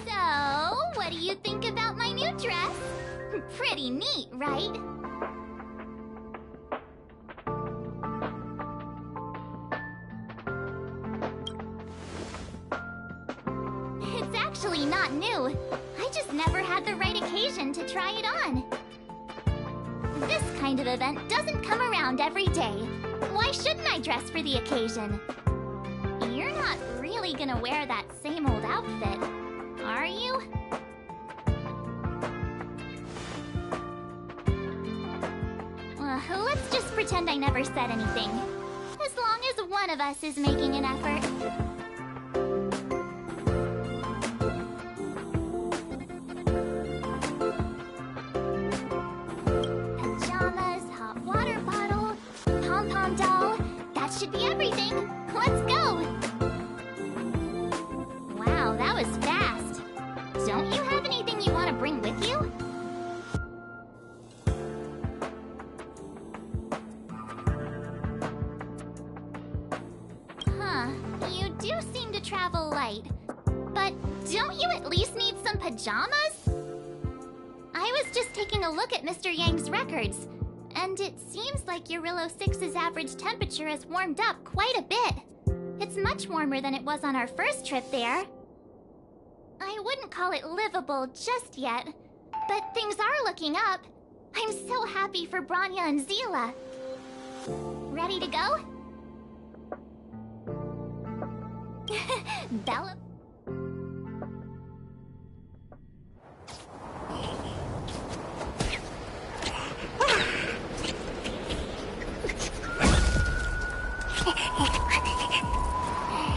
So, what do you think about my new dress? Pretty neat, right? It's actually not new. I just never had the right occasion to try it on. This kind of event doesn't come around every day. Why shouldn't I dress for the occasion? You're not really gonna wear that same old outfit, are you? Let's just pretend I never said anything. As long as one of us is making an effort. Pajamas, hot water bottle, pom-pom doll. That should be everything. Let's go! Wow, that was fast. Don't you have anything you want to bring with you? You do seem to travel light. But don't you at least need some pajamas? I was just taking a look at Mr. Yang's records, and it seems like Eurillo 6's average temperature has warmed up quite a bit. It's much warmer than it was on our first trip there. I wouldn't call it livable just yet, but things are looking up. I'm so happy for Branya and Zila. Ready to go? Bella.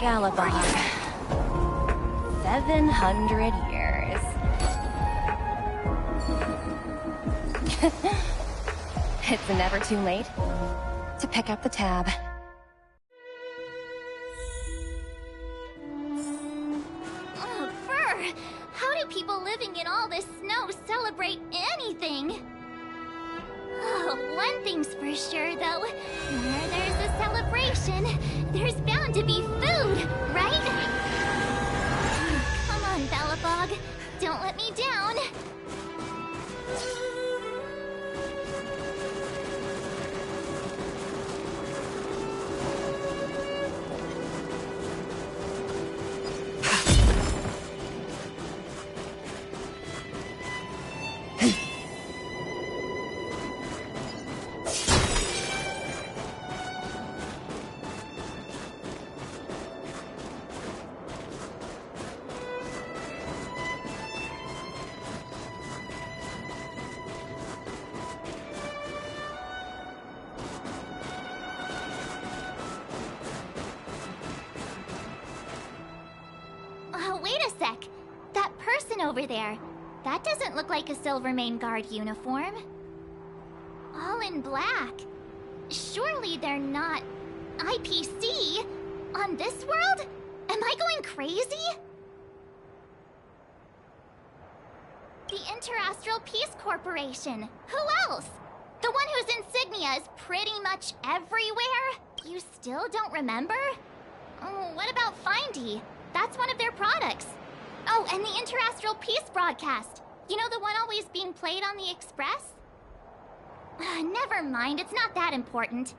Galabon. 700 years. It's never too late to pick up the tab. How do people living in all this snow celebrate anything? Oh, one thing's for sure, though. Where there's a celebration, there's bound to be food, right? Come on, Belobog. Don't let me down. Wait a sec. That person over there, that doesn't look like a Silvermane Guard uniform. All in black. Surely they're not IPC on this world? Am I going crazy? The Interastral Peace Corporation. Who else? The one whose insignia is pretty much everywhere? You still don't remember? Oh, what about Findy? That's one of their products. Oh, and the Interastral Peace broadcast. You know, the one always being played on the Express? Never mind, it's not that important.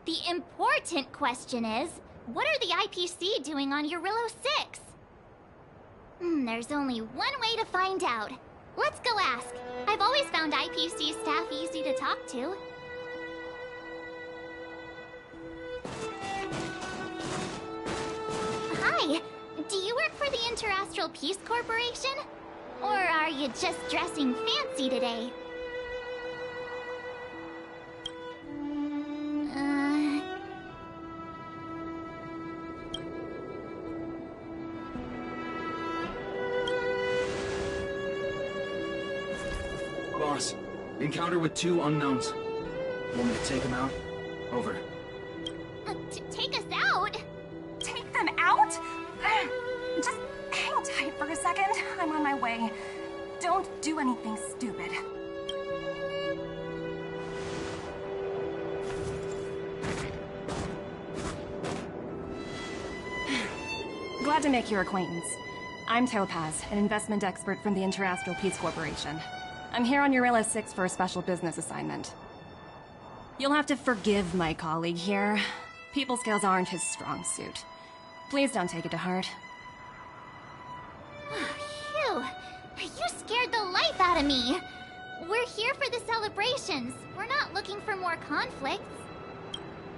The important question is, what are the IPC doing on Eurillo 6? There's only one way to find out. Let's go ask. I've always found IPC staff easy to talk to. Hi. Do you work for the Interastral Peace Corporation? Or are you just dressing fancy today? Boss, encounter with 2 unknowns. Want me to take them out? Over. Take us out? Take them out? Just hang tight for a second. I'm on my way. Don't do anything stupid. Glad to make your acquaintance. I'm Topaz, an investment expert from the Interastral Peace Corporation. I'm here on Eurilla 6 for a special business assignment. You'll have to forgive my colleague here. People skills aren't his strong suit. Please don't take it to heart. Phew! You scared the life out of me! We're here for the celebrations. We're not looking for more conflicts.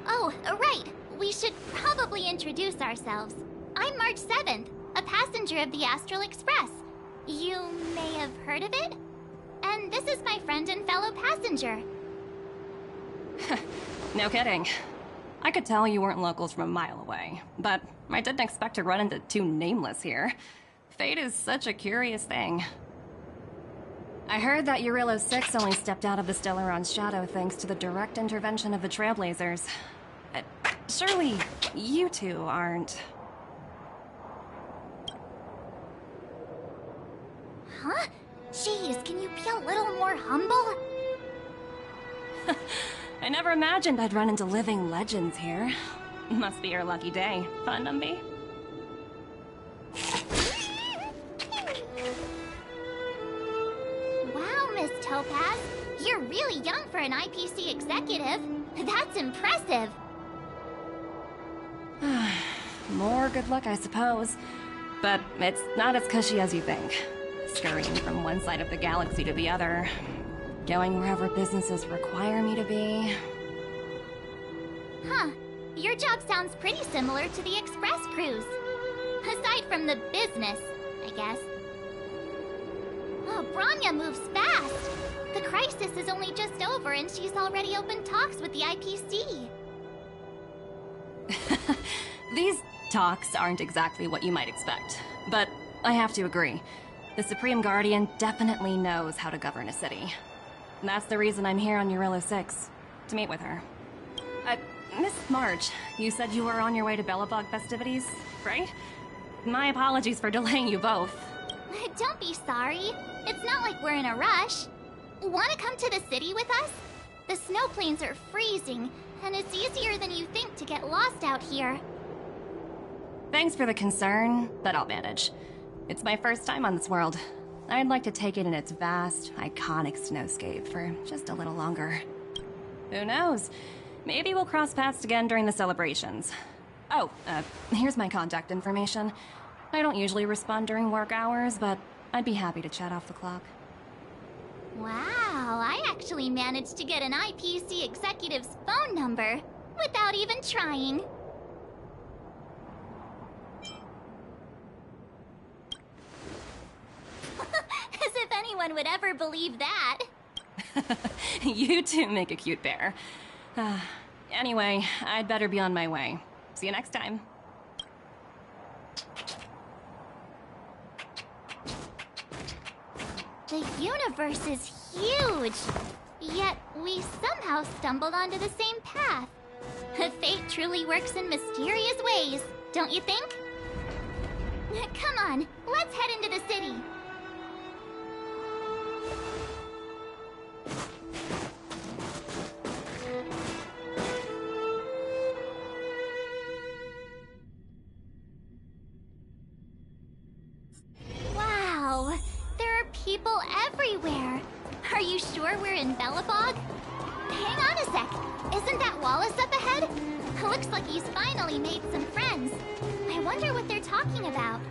Oh, right. We should probably introduce ourselves. I'm March 7th, a passenger of the Astral Express. You may have heard of it? And this is my friend and fellow passenger. No kidding. I could tell you weren't locals from a mile away, but I didn't expect to run into two nameless here. Fate is such a curious thing. I heard that Eurilla 6 only stepped out of the Stellaron's shadow thanks to the direct intervention of the Trailblazers. Surely, you two aren't... Huh? Jeez, can you be a little more humble? I never imagined I'd run into living legends here. Must be your lucky day, huh, Numby? Wow, Miss Topaz. You're really young for an IPC executive. That's impressive. More good luck, I suppose. But it's not as cushy as you think. Scurrying from one side of the galaxy to the other. Going wherever businesses require me to be. Huh. Your job sounds pretty similar to the Express cruise. Aside from the business, I guess. Oh, Branya moves fast. The crisis is only just over and she's already opened talks with the IPC. These talks aren't exactly what you might expect. But I have to agree. The Supreme Guardian definitely knows how to govern a city. And that's the reason I'm here on Eurilla 6, to meet with her. Miss March, you said you were on your way to Belobog festivities, right? My apologies for delaying you both. Don't be sorry. It's not like we're in a rush. Want to come to the city with us? The snow plains are freezing, and it's easier than you think to get lost out here. Thanks for the concern, but I'll manage. It's my first time on this world. I'd like to take it in its vast, iconic snowscape for just a little longer. Who knows? Maybe we'll cross paths again during the celebrations. Oh, here's my contact information. I don't usually respond during work hours, but I'd be happy to chat off the clock. Wow, I actually managed to get an IPC executive's phone number without even trying. As if anyone would ever believe that. You two make a cute pair. Anyway, I'd better be on my way. See you next time. The universe is huge, yet we somehow stumbled onto the same path. Fate truly works in mysterious ways, don't you think? Come on, let's head into the city. Wow, there are people everywhere. Are you sure we're in Belobog? Hang on a sec. Isn't that Wallace up ahead? Looks like he's finally made some friends. I wonder what they're talking about.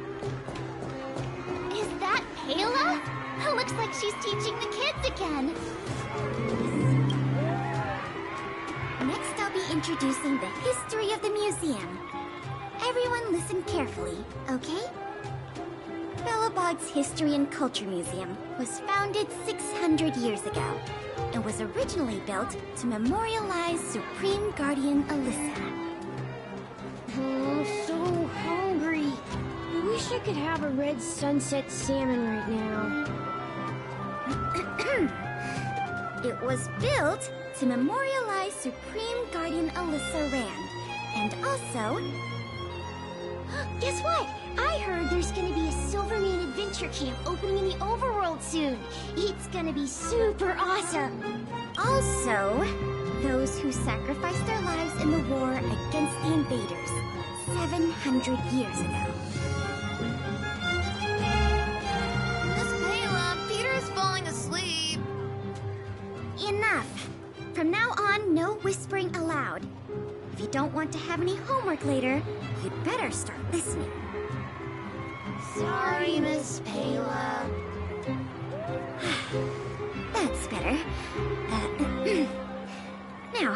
Is that Kayla? Looks like she's teaching the kids again. Next, I'll be introducing the history of the museum. Everyone listen carefully, okay? Belobog's History and Culture Museum was founded 600 years ago and was originally built to memorialize Supreme Guardian Alyssa. Oh, so hungry. I wish I could have a red sunset salmon right now. It was built to memorialize Supreme Guardian Alyssa Rand, and also... Guess what? I heard there's gonna be a Silvermane adventure adventure camp opening in the overworld soon. It's gonna be super awesome. Also, those who sacrificed their lives in the war against the invaders 700 years ago. Miss Payla, Peter's falling asleep. Enough! From now on, no whispering aloud. If you don't want to have any homework later, you'd better start listening. Sorry, Miss Payla. That's better. Now,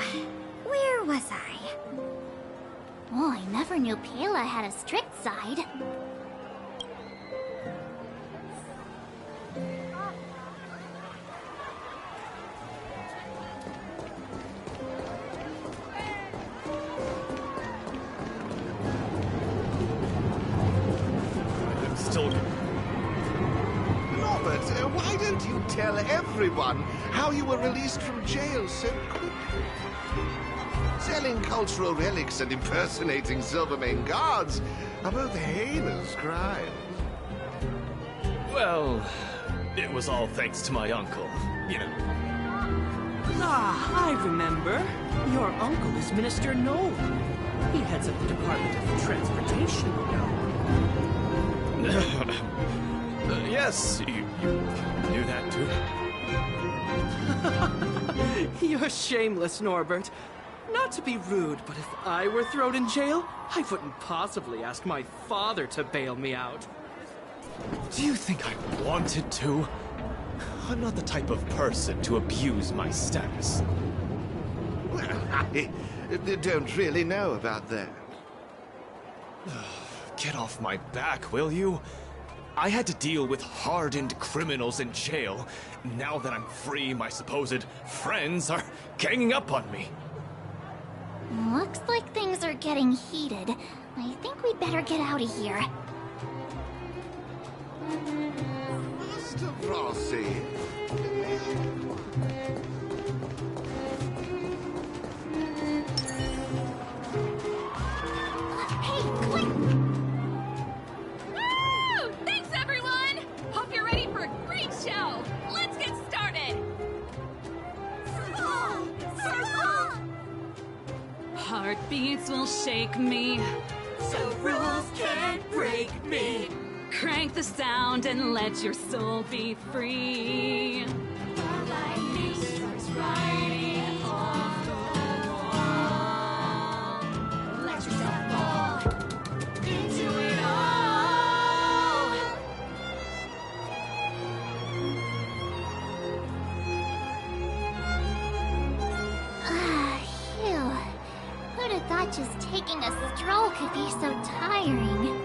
where was I? Oh, I never knew Payla had a strict side. I'm still... Norbert, why don't you tell everyone how you were released from jail so quickly? Selling cultural relics and impersonating Silvermane guards are both heinous crimes. Well, it was all thanks to my uncle, you know. Ah, I remember. Your uncle is Minister Noel. He heads up the Department of Transportation, you know. Yes, you knew that too. You're shameless, Norbert. Not to be rude, but if I were thrown in jail, I wouldn't possibly ask my father to bail me out. Do you think I wanted to? I'm not the type of person to abuse my status. Well, I don't really know about that. Get off my back, will you? I had to deal with hardened criminals in jail. Now that I'm free, my supposed friends are ganging up on me. Looks like things are getting heated. I think we'd better get out of here. Master Rossi. Hey, quick! Woo! Thanks, everyone! Hope you're ready for a great show! Let's get started! Heartbeats will shake me, so rules can't break me. Crank the sound and let your soul be free. The lightning strikes right off the wall. Let yourself fall into it all. Phew. Who'd have thought just taking a stroll could be so tiring?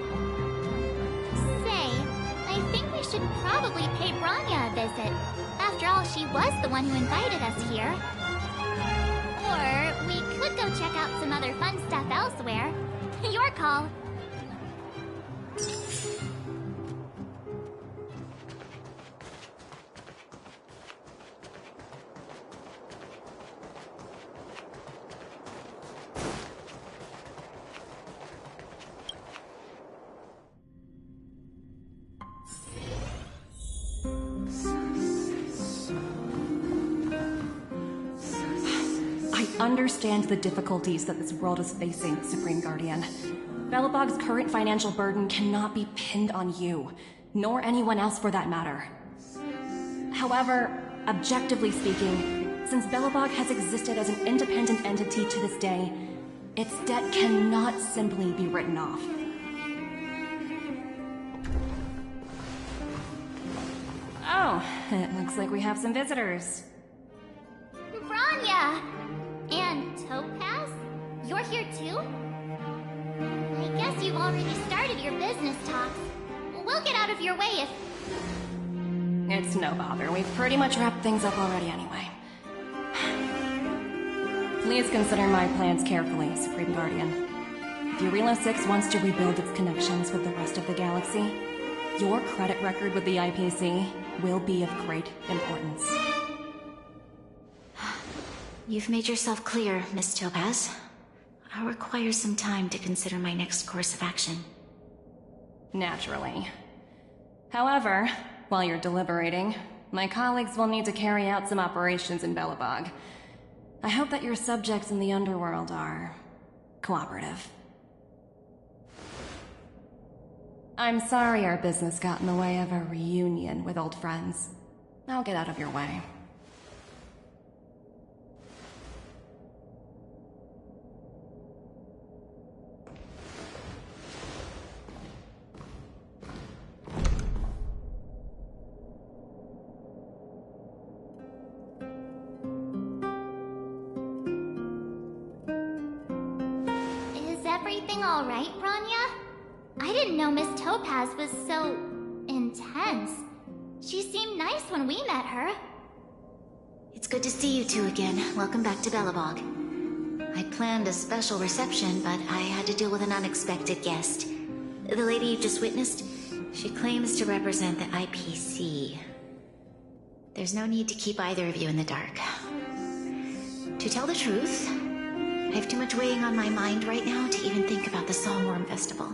Say, I think we should probably pay Branya a visit. After all, she was the one who invited us here. Or we could go check out some other fun stuff elsewhere. Your call. I understand the difficulties that this world is facing, Supreme Guardian. Belobog's current financial burden cannot be pinned on you, nor anyone else for that matter. However, objectively speaking, since Belobog has existed as an independent entity to this day, its debt cannot simply be written off. Oh, it looks like we have some visitors. Branya! And Topaz? You're here too? I guess you've already started your business talks. We'll get out of your way if... It's no bother. We've pretty much wrapped things up already anyway. Please consider my plans carefully, Supreme Guardian. If Eurilo 6 wants to rebuild its connections with the rest of the galaxy, your credit record with the IPC will be of great importance. You've made yourself clear, Miss Topaz. I'll require some time to consider my next course of action. Naturally. However, while you're deliberating, my colleagues will need to carry out some operations in Belobog. I hope that your subjects in the underworld are cooperative. I'm sorry our business got in the way of a reunion with old friends. I'll get out of your way. Is everything all right, Bronya? I didn't know Miss Topaz was so intense. She seemed nice when we met her. It's good to see you two again. Welcome back to Belobog. I'd planned a special reception, but I had to deal with an unexpected guest. The lady you just witnessed, she claims to represent the IPC. There's no need to keep either of you in the dark. To tell the truth, I have too much weighing on my mind right now to even think about the Songworm Festival.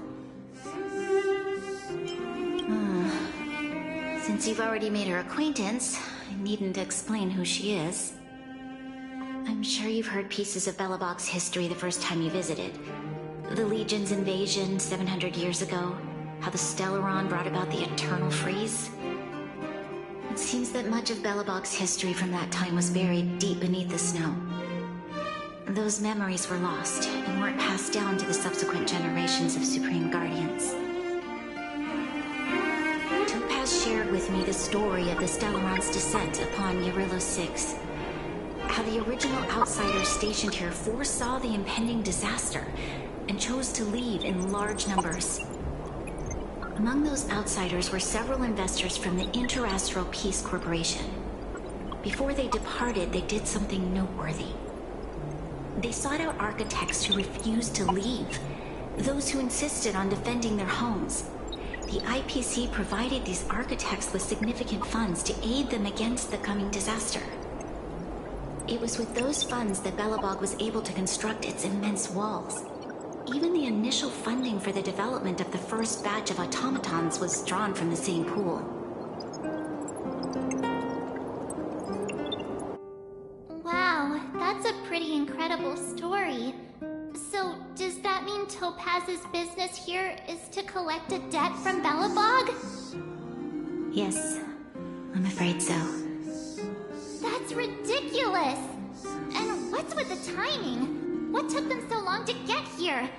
Since you've already made her acquaintance, I needn't explain who she is. I'm sure you've heard pieces of Belobog's history the first time you visited. The Legion's invasion 700 years ago, how the Stellaron brought about the Eternal Freeze. It seems that much of Belobog's history from that time was buried deep beneath the snow. Those memories were lost and weren't passed down to the subsequent generations of Supreme Guardians. Topaz shared with me the story of the Stellaron's descent upon Yarillo 6. How the original outsiders stationed here foresaw the impending disaster and chose to leave in large numbers. Among those outsiders were several investors from the Interastral Peace Corporation. Before they departed, they did something noteworthy. They sought out architects who refused to leave, those who insisted on defending their homes. The IPC provided these architects with significant funds to aid them against the coming disaster. It was with those funds that Belobog was able to construct its immense walls. Even the initial funding for the development of the first batch of automatons was drawn from the same pool. Wow, that's a pretty incredible story. So, does that mean Topaz's business here is to collect a debt from Belobog? Yes, I'm afraid so. That's ridiculous! And what's with the timing? What took them so long to get here?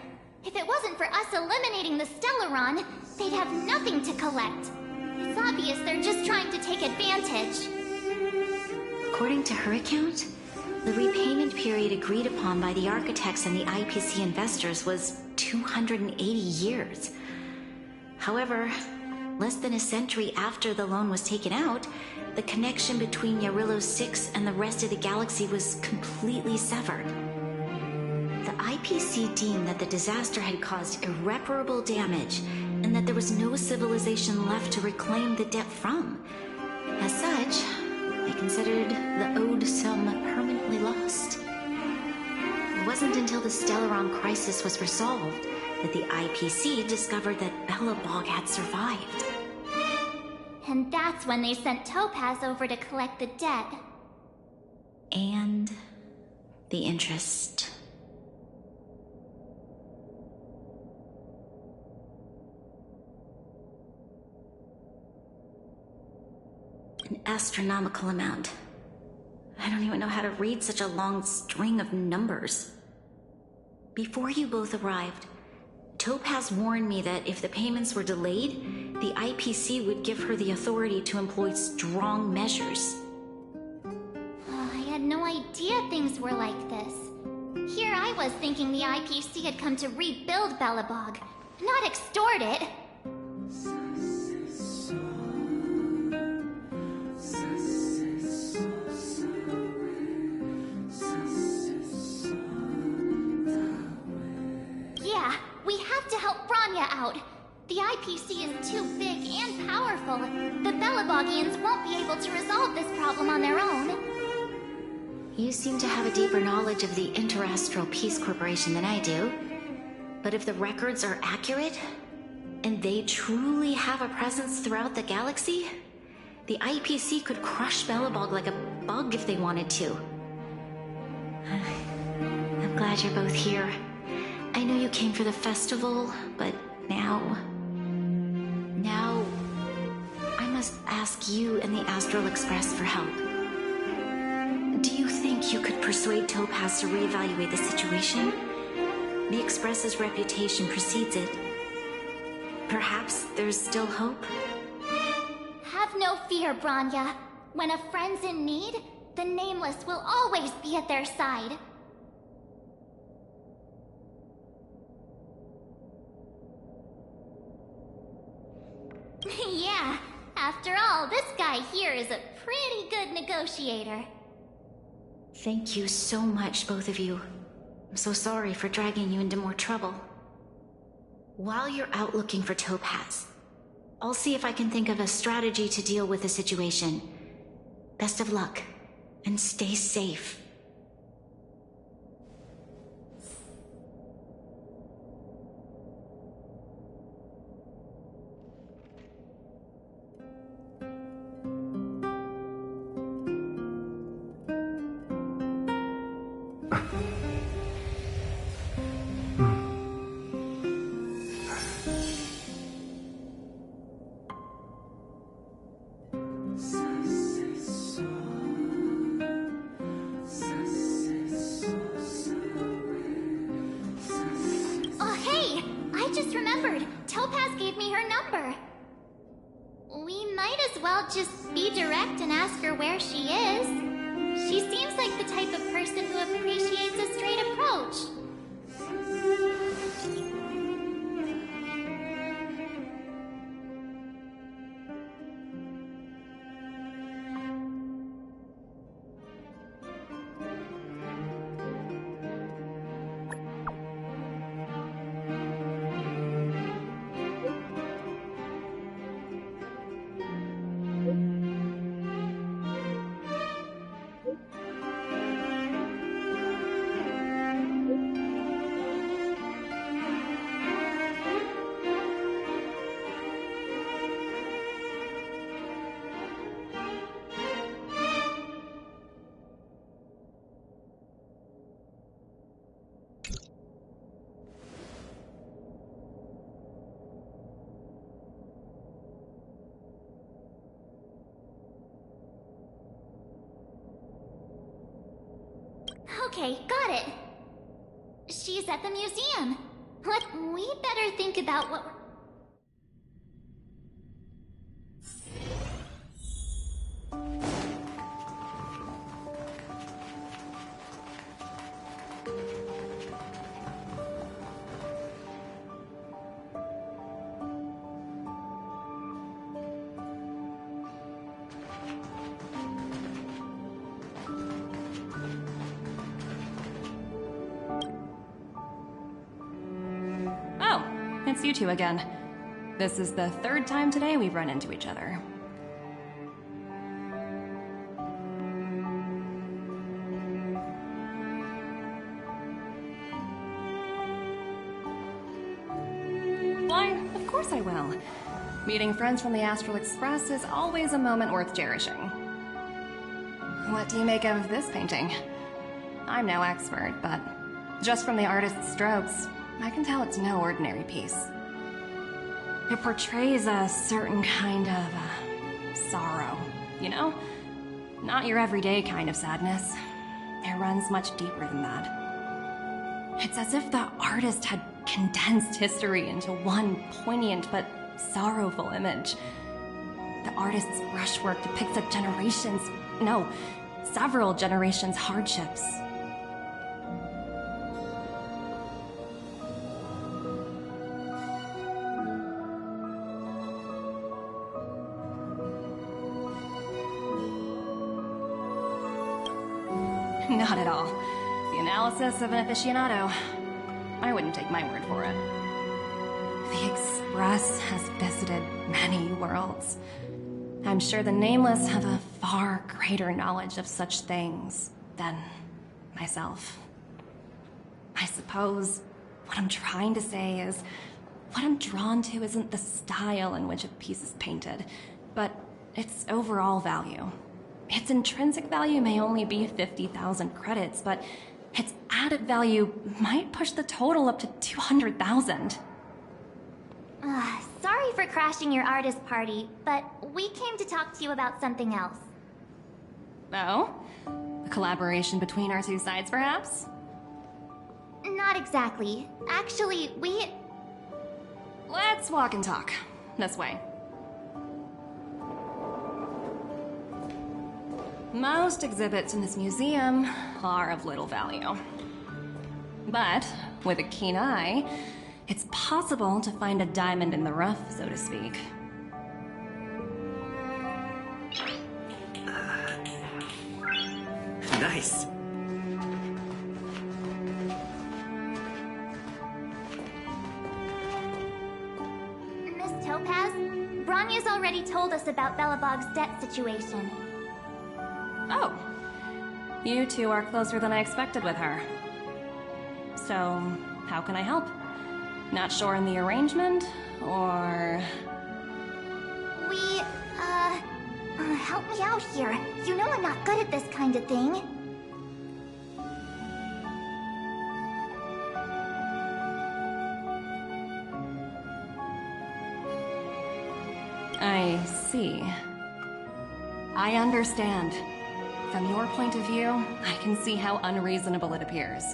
If it wasn't for us eliminating the Stellaron, they'd have nothing to collect. It's obvious they're just trying to take advantage. According to her account, the repayment period agreed upon by the architects and the IPC investors was 280 years. However, less than a century after the loan was taken out, the connection between Yarillo 6 and the rest of the galaxy was completely severed. The IPC deemed that the disaster had caused irreparable damage and that there was no civilization left to reclaim the debt from. As such, they considered the owed sum permanently lost. It wasn't until the Stellaron crisis was resolved that the IPC discovered that Belobog had survived. And that's when they sent Topaz over to collect the debt. And the interest. An astronomical amount. I don't even know how to read such a long string of numbers. Before you both arrived, Topaz warned me that if the payments were delayed, the IPC would give her the authority to employ strong measures. Oh, I had no idea things were like this. Here I was thinking the IPC had come to rebuild Belobog, not extort it. Yeah, we have to help Bronya out. The IPC is too big and powerful. The Belobogians won't be able to resolve this problem on their own. You seem to have a deeper knowledge of the Interastral Peace Corporation than I do. But if the records are accurate, And they truly have a presence throughout the galaxy? The IPC could crush Belobog like a bug if they wanted to. I'm glad you're both here. I know you came for the festival, but now I must ask you and the Astral Express for help. Do you think you could persuade Topaz to reevaluate the situation? The Express's reputation precedes it. Perhaps there's still hope? Have no fear, Branya. When a friend's in need, the Nameless will always be at their side. Yeah, after all, this guy here is a pretty good negotiator. Thank you so much, both of you. I'm so sorry for dragging you into more trouble. While you're out looking for Topaz, I'll see if I can think of a strategy to deal with the situation. Best of luck, and stay safe. Just be direct and ask her where she is. She seems like the type of person who appreciates a straight approach. Okay, got it. She's at the museum. We better think about what It's you two again. This is the third time today we've run into each other. Why, of course I will. Meeting friends from the Astral Express is always a moment worth cherishing. What do you make of this painting? I'm no expert, but just from the artist's strokes, I can tell it's no ordinary piece. It portrays a certain kind of sorrow, you know? Not your everyday kind of sadness. It runs much deeper than that. It's as if the artist had condensed history into one poignant but sorrowful image. The artist's brushwork depicts several generations' hardships. Not at all. The analysis of an aficionado. I wouldn't take my word for it. The Express has visited many worlds. I'm sure the Nameless have a far greater knowledge of such things than myself. I suppose what I'm trying to say is, what I'm drawn to isn't the style in which a piece is painted, but its overall value. Its intrinsic value may only be 50,000 credits, but its added value might push the total up to 200,000. Sorry for crashing your artist party, but we came to talk to you about something else. Oh? A collaboration between our two sides, perhaps? Not exactly. Actually, Let's walk and talk. This way. Most exhibits in this museum are of little value. But with a keen eye, it's possible to find a diamond in the rough, so to speak. Nice. Miss Topaz, Bronya's already told us about Belobog's debt situation. Oh. You two are closer than I expected with her. So, how can I help? Not sure in the arrangement, or... Help me out here. You know I'm not good at this kind of thing. I see. I understand. From your point of view, I can see how unreasonable it appears.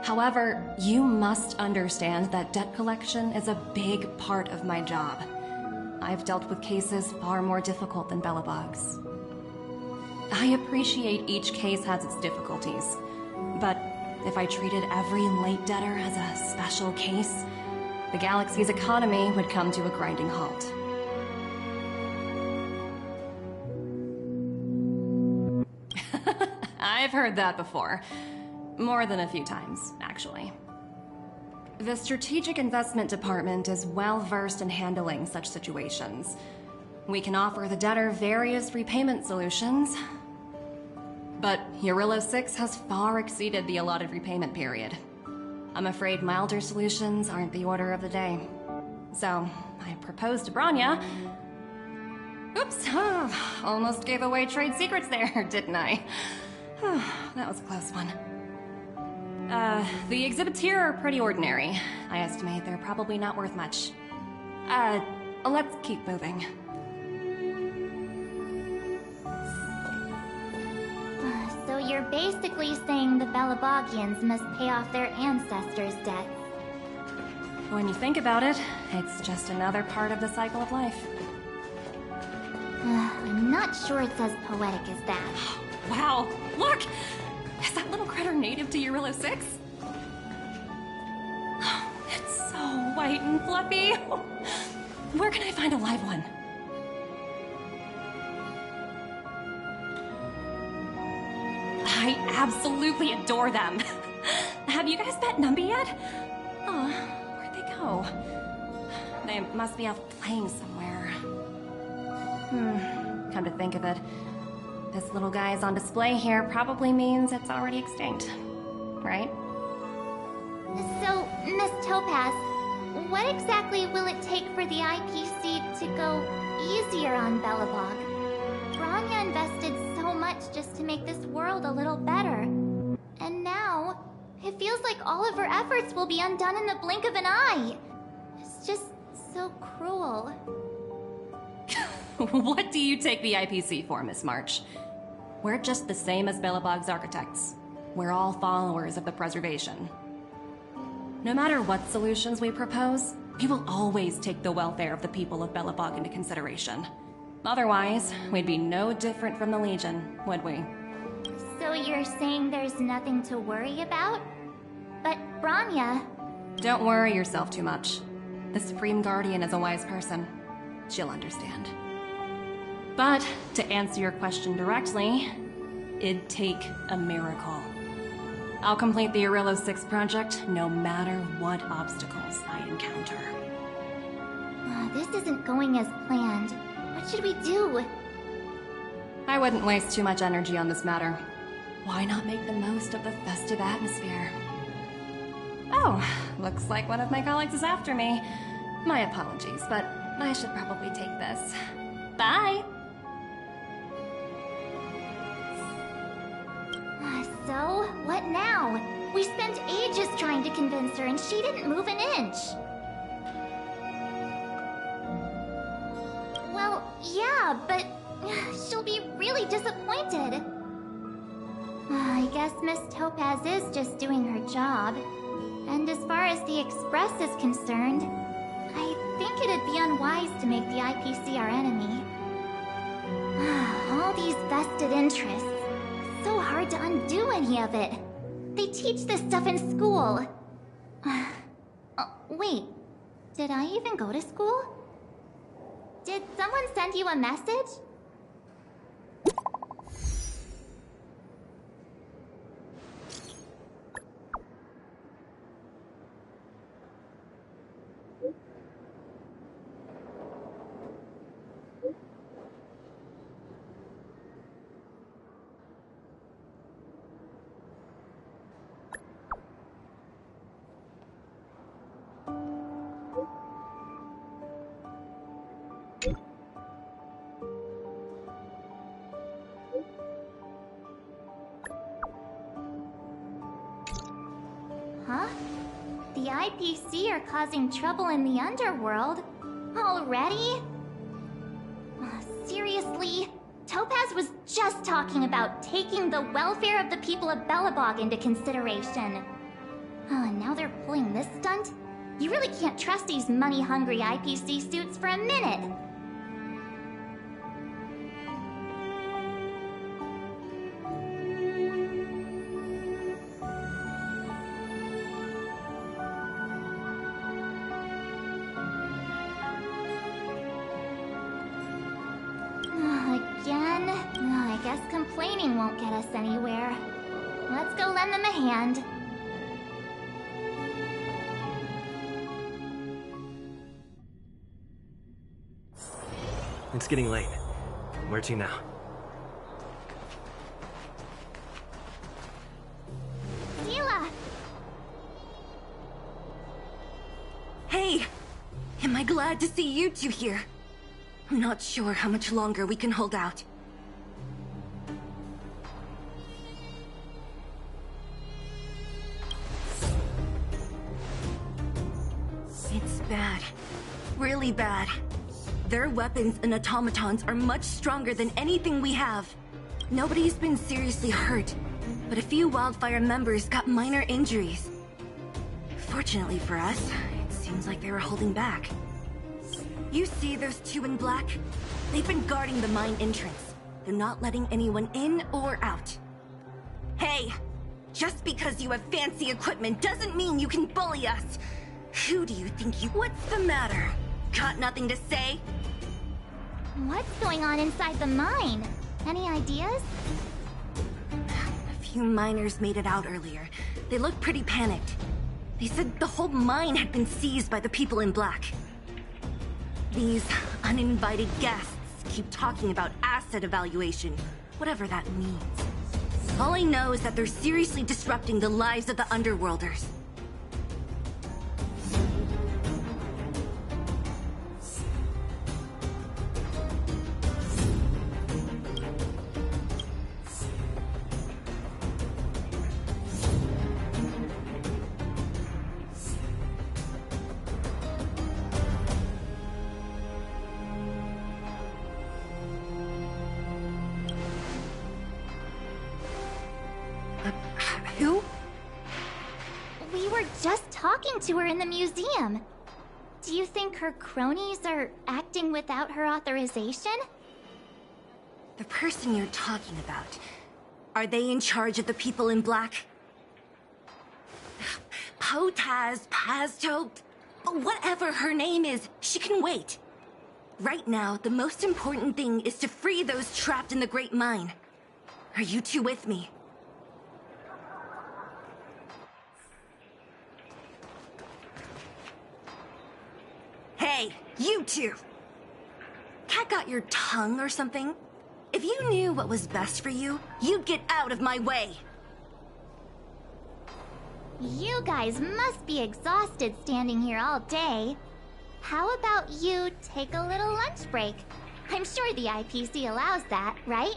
However, you must understand that debt collection is a big part of my job. I've dealt with cases far more difficult than Belobog's. I appreciate each case has its difficulties, but if I treated every late debtor as a special case, the galaxy's economy would come to a grinding halt. I've heard that before. More than a few times, actually. The Strategic Investment Department is well versed in handling such situations. We can offer the debtor various repayment solutions, but Eurylo 6 has far exceeded the allotted repayment period. I'm afraid milder solutions aren't the order of the day. So, I proposed to Bronya. Oops, almost gave away trade secrets there, didn't I? That was a close one. The exhibits here are pretty ordinary. I estimate they're probably not worth much. Let's keep moving. So you're basically saying the Belobogians must pay off their ancestors' debts. When you think about it, it's just another part of the cycle of life. I'm not sure it's as poetic as that. Wow, look! Is that little critter native to Eurylo 6? It's so white and fluffy. Where can I find a live one? I absolutely adore them. Have you guys met Numby yet? Oh, where'd they go? They must be out playing somewhere. Come to think of it, this little guy's on display here probably means it's already extinct, right? So, Miss Topaz, what exactly will it take for the IPC to go easier on Belobog? Bronya invested so much just to make this world a little better. And now, it feels like all of her efforts will be undone in the blink of an eye. It's just so cruel. What do you take the IPC for, Miss March? We're just the same as Belobog's architects. We're all followers of the preservation. No matter what solutions we propose, we will always take the welfare of the people of Belobog into consideration. Otherwise, we'd be no different from the Legion, would we? So you're saying there's nothing to worry about? But Bronya... Don't worry yourself too much. The Supreme Guardian is a wise person. She'll understand. But, to answer your question directly, it'd take a miracle. I'll complete the Eurylo 6 project no matter what obstacles I encounter. This isn't going as planned. What should we do? I wouldn't waste too much energy on this matter. Why not make the most of the festive atmosphere? Oh, looks like one of my colleagues is after me. My apologies, but I should probably take this. Bye! So, what now? We spent ages trying to convince her and she didn't move an inch. Well, yeah, but she'll be really disappointed. I guess Miss Topaz is just doing her job. And as far as the Express is concerned, I think it'd be unwise to make the IPC our enemy. All these vested interests. So hard to undo any of it. They teach this stuff in school. Wait, did I even go to school? Did someone send you a message? Huh? The IPC are causing trouble in the underworld? Already? Seriously? Topaz was just talking about taking the welfare of the people of Belobog into consideration. Oh, and now they're pulling this stunt? You really can't trust these money-hungry IPC suits for a minute. Again? I guess complaining won't get us anywhere. Let's go lend them a hand. It's getting late. Where to now? Sela! Hey! Am I glad to see you two here? I'm not sure how much longer we can hold out. It's bad. Really bad. Their weapons and automatons are much stronger than anything we have. Nobody's been seriously hurt, but a few Wildfire members got minor injuries. Fortunately for us, it seems like they were holding back. You see those two in black? They've been guarding the mine entrance. They're not letting anyone in or out. Hey! Just because you have fancy equipment doesn't mean you can bully us! Who do you think you— What's the matter? Got nothing to say? What's going on inside the mine? Any ideas? A few miners made it out earlier. They looked pretty panicked. They said the whole mine had been seized by the people in black. These uninvited guests keep talking about asset evaluation, whatever that means. All I know is that they're seriously disrupting the lives of the Underworlders. Who? We were just talking to her in the museum. Do you think her cronies are acting without her authorization? The person you're talking about. Are they in charge of the people in black? Potaz, Pazto, whatever her name is, she can wait. Right now, the most important thing is to free those trapped in the Great Mine. Are you two with me? Hey, you two! Cat got your tongue or something? If you knew what was best for you, you'd get out of my way! You guys must be exhausted standing here all day. How about you take a little lunch break? I'm sure the IPC allows that, right?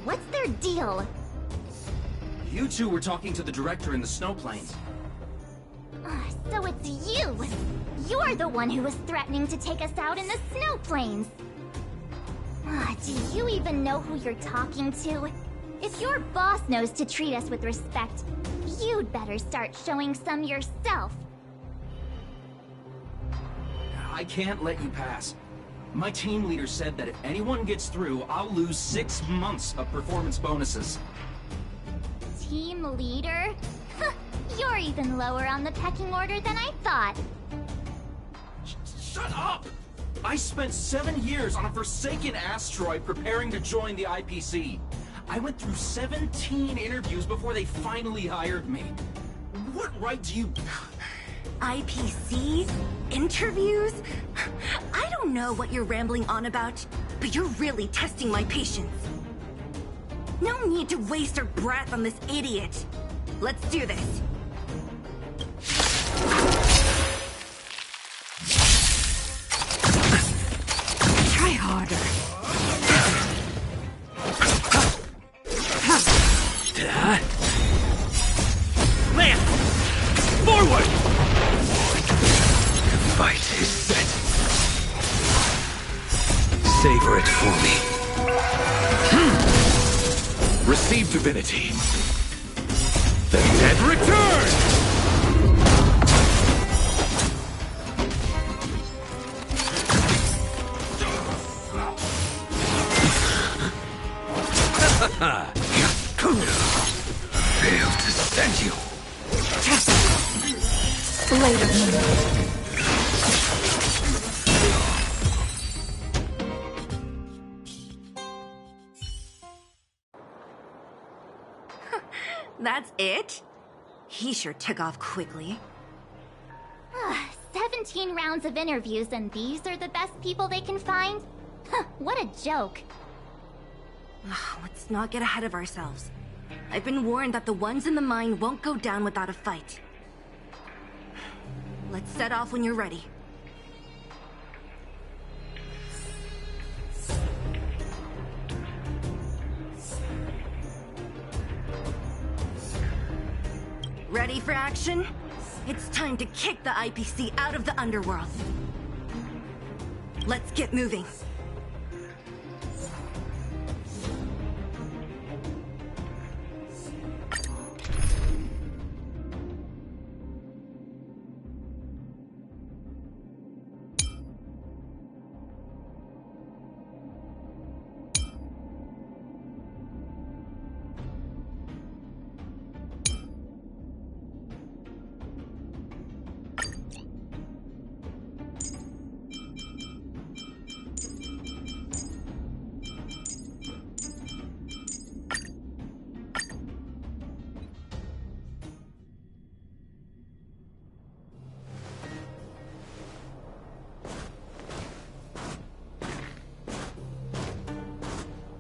What's their deal? You two were talking to the director in the snowplains. So it's you! You're the one who was threatening to take us out in the snowplains! Do you even know who you're talking to? If your boss knows to treat us with respect, you'd better start showing some yourself. I can't let you pass. My team leader said that if anyone gets through, I'll lose 6 months of performance bonuses. Team leader? You're even lower on the pecking order than I thought. Shut up! I spent 7 years on a forsaken asteroid preparing to join the IPC. I went through 17 interviews before they finally hired me. What right do you... IPC? Interviews? I don't know what you're rambling on about, but you're really testing my patience. No need to waste our breath on this idiot. Let's do this. Try harder. Man! Forward! The fight is set. Savor it for me. Receive divinity. The dead return! Failed to send you. Later. That's it? He sure took off quickly. 17 rounds of interviews and these are the best people they can find? What a joke. Let's not get ahead of ourselves. I've been warned that the ones in the mine won't go down without a fight. Let's set off when you're ready. Ready for action? It's time to kick the IPC out of the underworld. Let's get moving.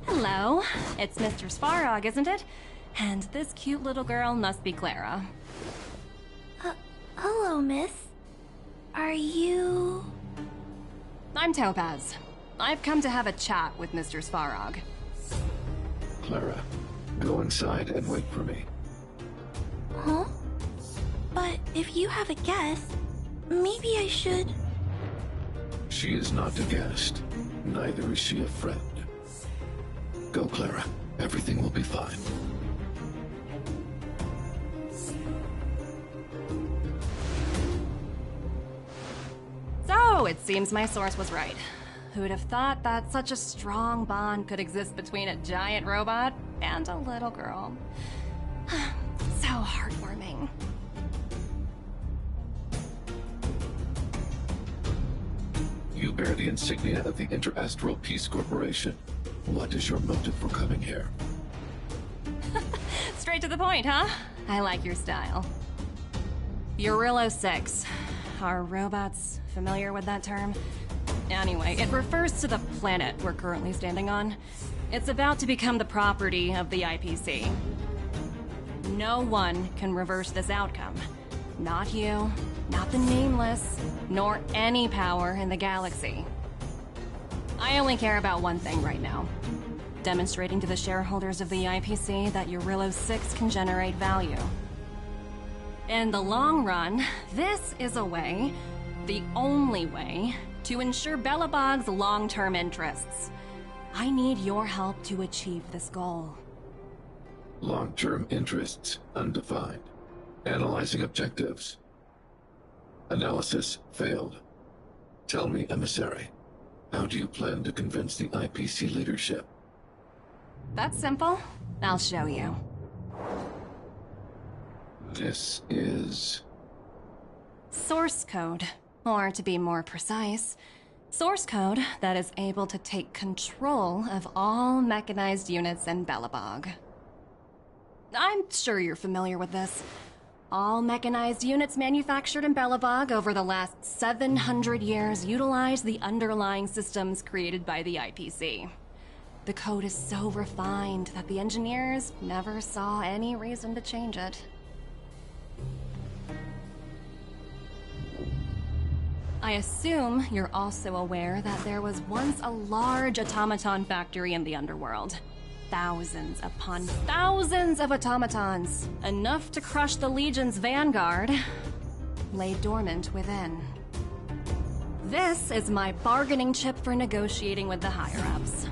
Hello, it's Mr. Svarog, isn't it? And this cute little girl must be Clara. Hello, miss. Are you... I'm Topaz. I've come to have a chat with Mr. Svarog. Clara, go inside and wait for me. Huh? But if you have a guest, maybe I should... She is not a guest. Neither is she a friend. Go, Clara. Everything will be fine. So, it seems my source was right. Who'd have thought that such a strong bond could exist between a giant robot and a little girl? So heartwarming. You bear the insignia of the Interastral Peace Corporation. What is your motive for coming here? Straight to the point, huh? I like your style. Eurillo 6. Are robots familiar with that term? Anyway, it refers to the planet we're currently standing on. It's about to become the property of the IPC. No one can reverse this outcome. Not you, not the Nameless, nor any power in the galaxy. I only care about one thing right now. Demonstrating to the shareholders of the IPC that Eurillo 6 can generate value. In the long run, this is a way, the only way, to ensure Belobog's long-term interests. I need your help to achieve this goal. Long-term interests undefined. Analyzing objectives. Analysis failed. Tell me, Emissary, how do you plan to convince the IPC leadership? That's simple. I'll show you. This is... source code. Or to be more precise, source code that is able to take control of all mechanized units in Belobog. I'm sure you're familiar with this. All mechanized units manufactured in Belobog over the last 700 years utilize the underlying systems created by the IPC. The code is so refined that the engineers never saw any reason to change it. I assume you're also aware that there was once a large automaton factory in the underworld. Thousands upon thousands of automatons, enough to crush the Legion's vanguard, lay dormant within. This is my bargaining chip for negotiating with the higher-ups.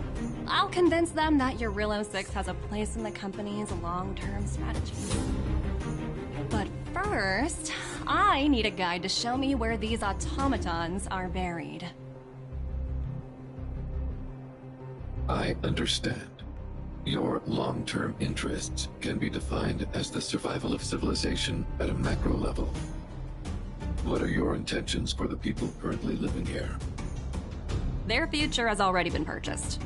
I'll convince them that Eurillo 6 has a place in the company's long-term strategy. But first, I need a guide to show me where these automatons are buried. I understand. Your long-term interests can be defined as the survival of civilization at a macro level. What are your intentions for the people currently living here? Their future has already been purchased.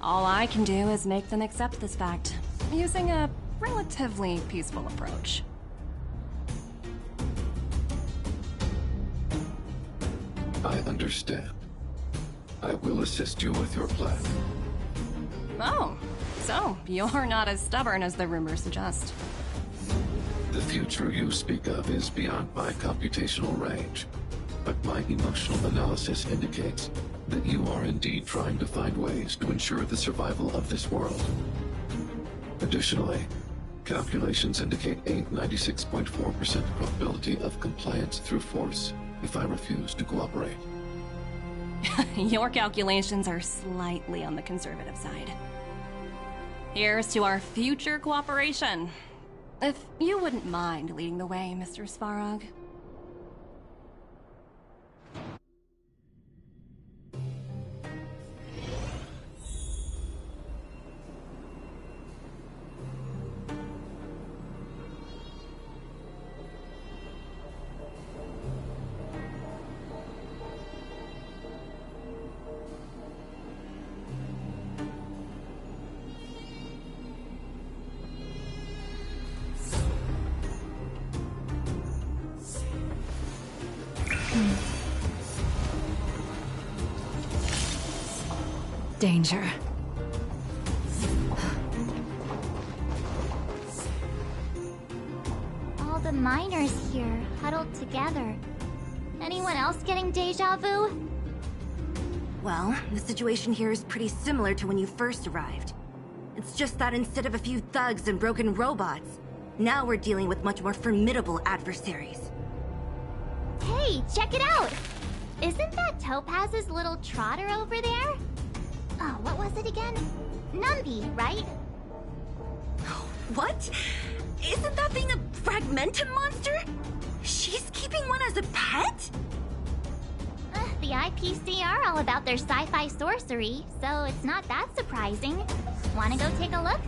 All I can do is make them accept this fact, using a relatively peaceful approach. I understand. I will assist you with your plan. Oh, so you're not as stubborn as the rumors suggest. The future you speak of is beyond my computational range, but my emotional analysis indicates that you are indeed trying to find ways to ensure the survival of this world. Additionally, calculations indicate a 96.4% probability of compliance through force if I refuse to cooperate. Your calculations are slightly on the conservative side. Here's to our future cooperation. If you wouldn't mind leading the way, Mr. Svarog. Danger. All the miners here, huddled together. Anyone else getting deja vu? Well, the situation here is pretty similar to when you first arrived. It's just that instead of a few thugs and broken robots, now we're dealing with much more formidable adversaries. Hey, check it out! Isn't that Topaz's little trotter over there? Oh, what was it again? Numby, right? What? Isn't that thing a Fragmentum monster? She's keeping one as a pet? The IPC are all about their sci-fi sorcery, so it's not that surprising. Wanna go take a look?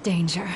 danger.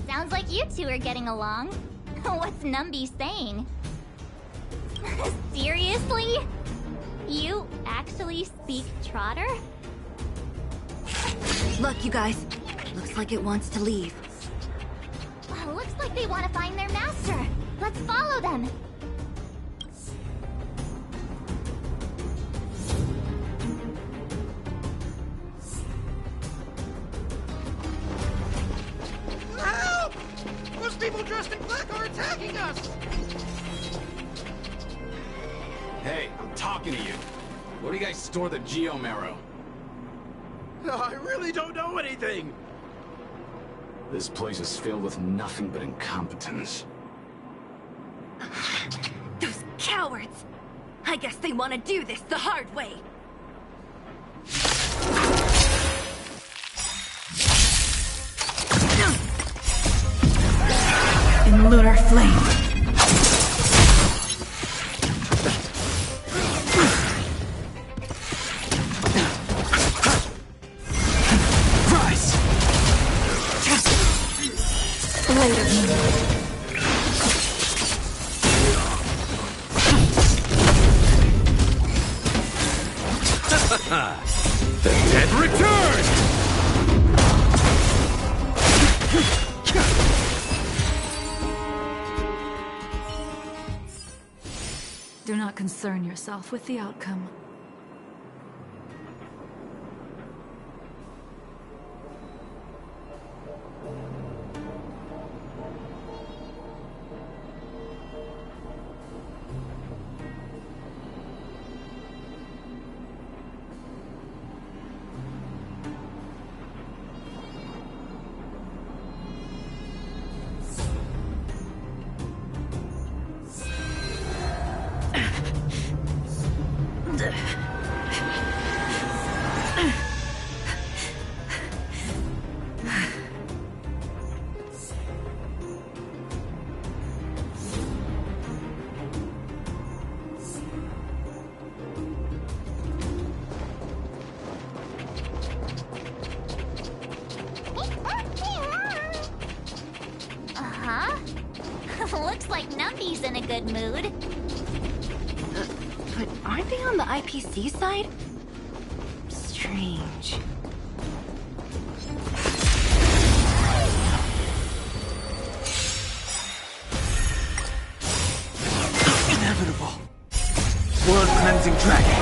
Sounds like you two are getting along. What's Numby saying? Seriously? You actually speak Trotter? Look, you guys. Looks like it wants to leave. Well, looks like they want to find their master. Let's follow them. Help! Those people dressed in black are attacking us! Hey, I'm talking to you. Where do you guys store the Geomarrow? I really don't know anything! This place is filled with nothing but incompetence. Those cowards! I guess they want to do this the hard way. In lunar flame. The dead return! Do not concern yourself with the outcome. Looks like Numby's in a good mood. But aren't they on the IPC side? Strange. Inevitable. World cleansing dragon.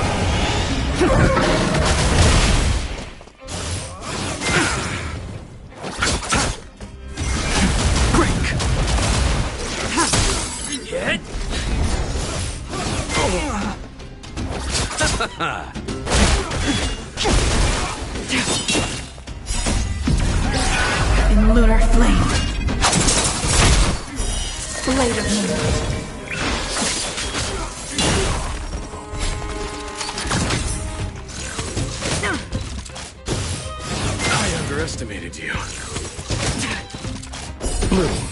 In lunar flame. Blade of moon. underestimated you. Bloom.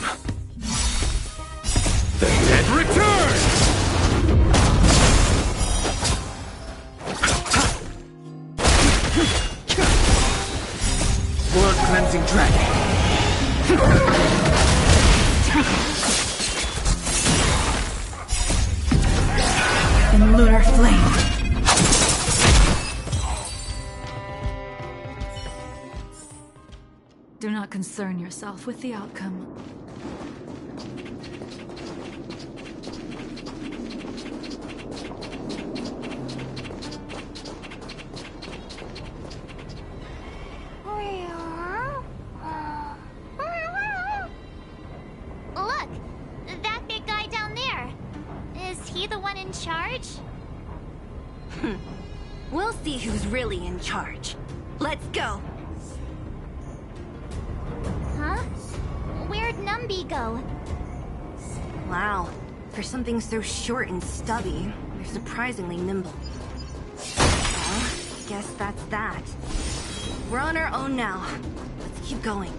The dead return! Blood-cleansing dragon. And lunar flame. Do not concern yourself with the outcome. Look! That big guy down there. Is he the one in charge? We'll see who's really in charge. Let's go! Huh? Where'd Numby go? Wow. For something so short and stubby, they're surprisingly nimble. Well, guess that's that. We're on our own now. Let's keep going.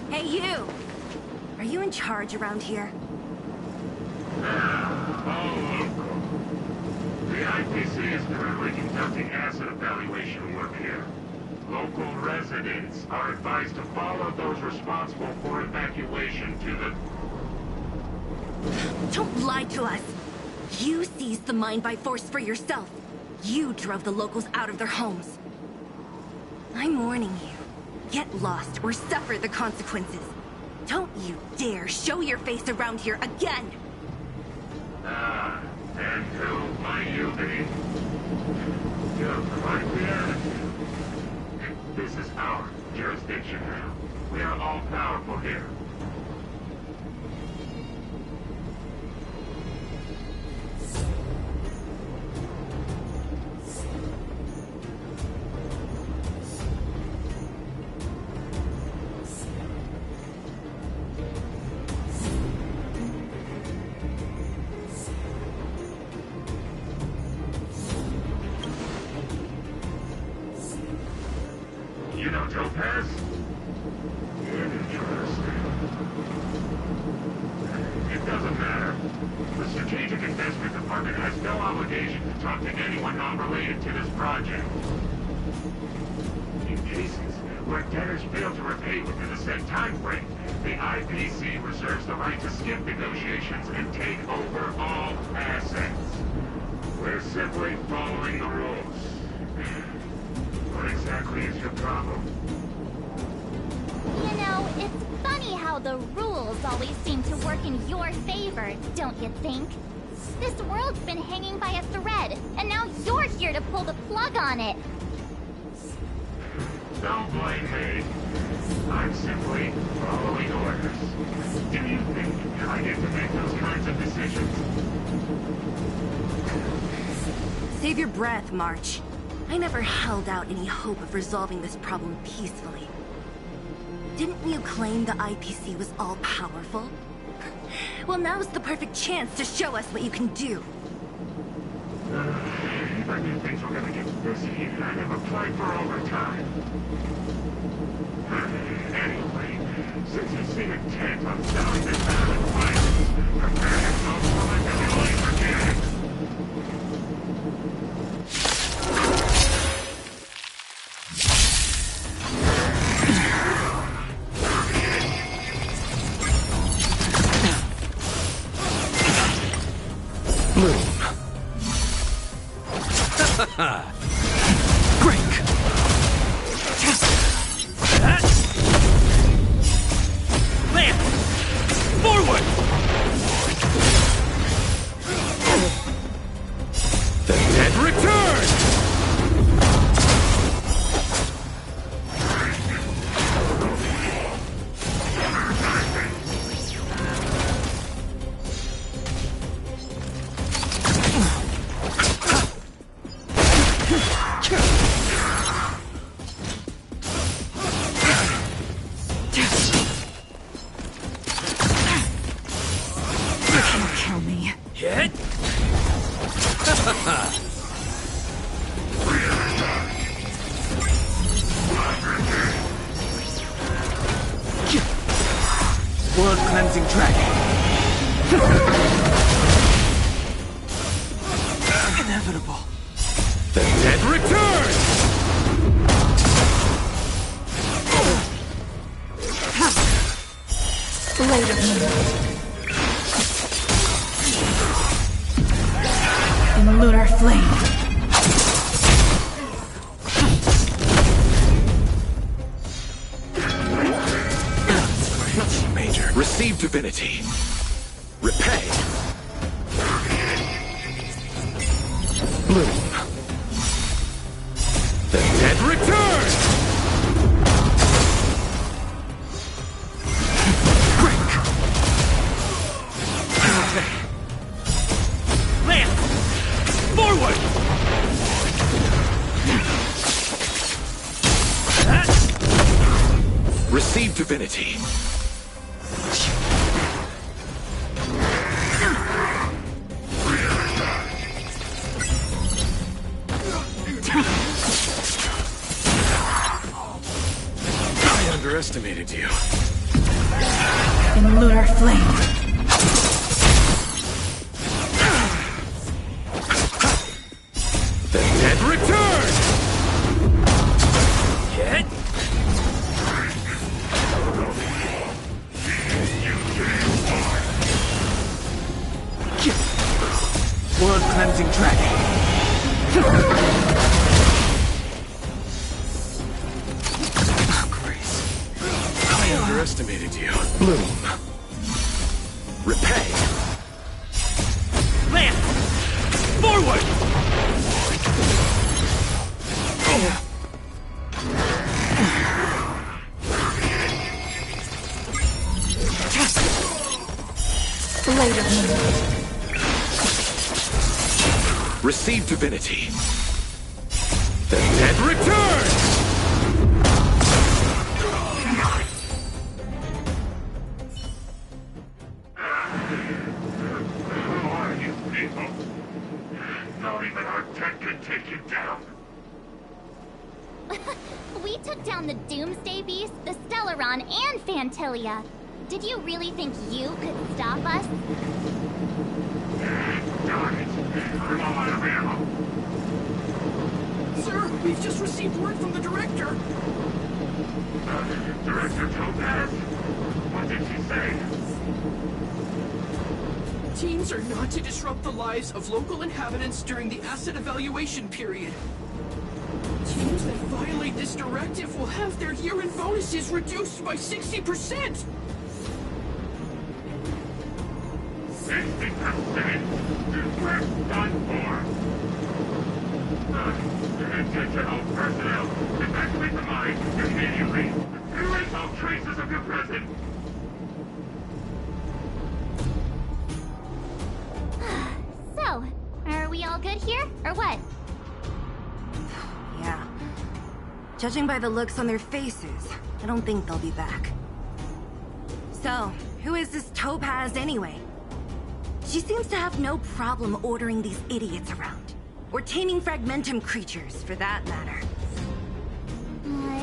Hey, you! Are you in charge around here? The IPC is currently conducting asset evaluation work here. Local residents are advised to follow those responsible for evacuation to the... Don't lie to us! You seized the mine by force for yourself. You drove the locals out of their homes. I'm warning you. Get lost or suffer the consequences. Don't you dare show your face around here again! And who might you be? You have quite the attitude. This is our jurisdiction now. We are all powerful here. You know Topaz? Interesting. It doesn't matter. The Strategic Investment Department has no obligation to talk to anyone not related to this project. In cases where debtors fail to repay within a set time frame, the IPC reserves the right to skip negotiations and take over all assets. We're simply following the rules. What exactly is your problem? You know, it's funny how the rules always seem to work in your favor, don't you think? This world's been hanging by a thread, and now you're here to pull the plug on it. Don't blame me. I'm simply following orders. Do you think I get to make those kinds of decisions? Save your breath, March. I never held out any hope of resolving this problem peacefully. Didn't you claim the IPC was all-powerful? Well, now's the perfect chance to show us what you can do. never knew things were gonna get this heated. I never applied for overtime. Anyway, since you seem intent on selling this battle violence, prepare yourself for my demise again. Break! Land! Forward! The dead return! Kill me. Hit! Blood cleansing dragon. Inevitable. The dead return! Blade of Moonlight. In lunar flame. Nothing major. Receive divinity. Repay. Bloom. The dead return! Break! Okay. Land! Forward! Receive divinity. I underestimated you. In lunar flame. The dead return! Hit! Blood cleansing dragon. Oh, Grace. I underestimated you. Bloom. Repay. Land! Forward! Blade of Moonlight. Receive divinity. The dead returns! Who are you people? Not even our tech can take you down. We took down the Doomsday Beast, the Stellaron, and Fantilia. Did you really think you could stop us? Darn it. I'm all out of ammo. Sir, we've just received word from the director. Director Topaz? What did she say? Teams are not to disrupt the lives of local inhabitants during the asset evaluation period. Teams that violate this directive will have their year-end bonuses reduced by 60%! 60%? We're done for. Attention all personnel. Evacuate the mine immediately. Erase all traces of your presence. So, are we all good here, or what? Yeah. Judging by the looks on their faces, I don't think they'll be back. So, who is this Topaz anyway? She seems to have no problem ordering these idiots around. Or taming fragmentum creatures, for that matter.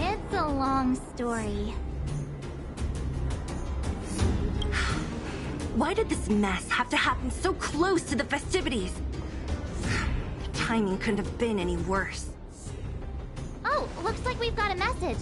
It's a long story. Why did this mess have to happen so close to the festivities? The timing couldn't have been any worse. Oh, looks like we've got a message.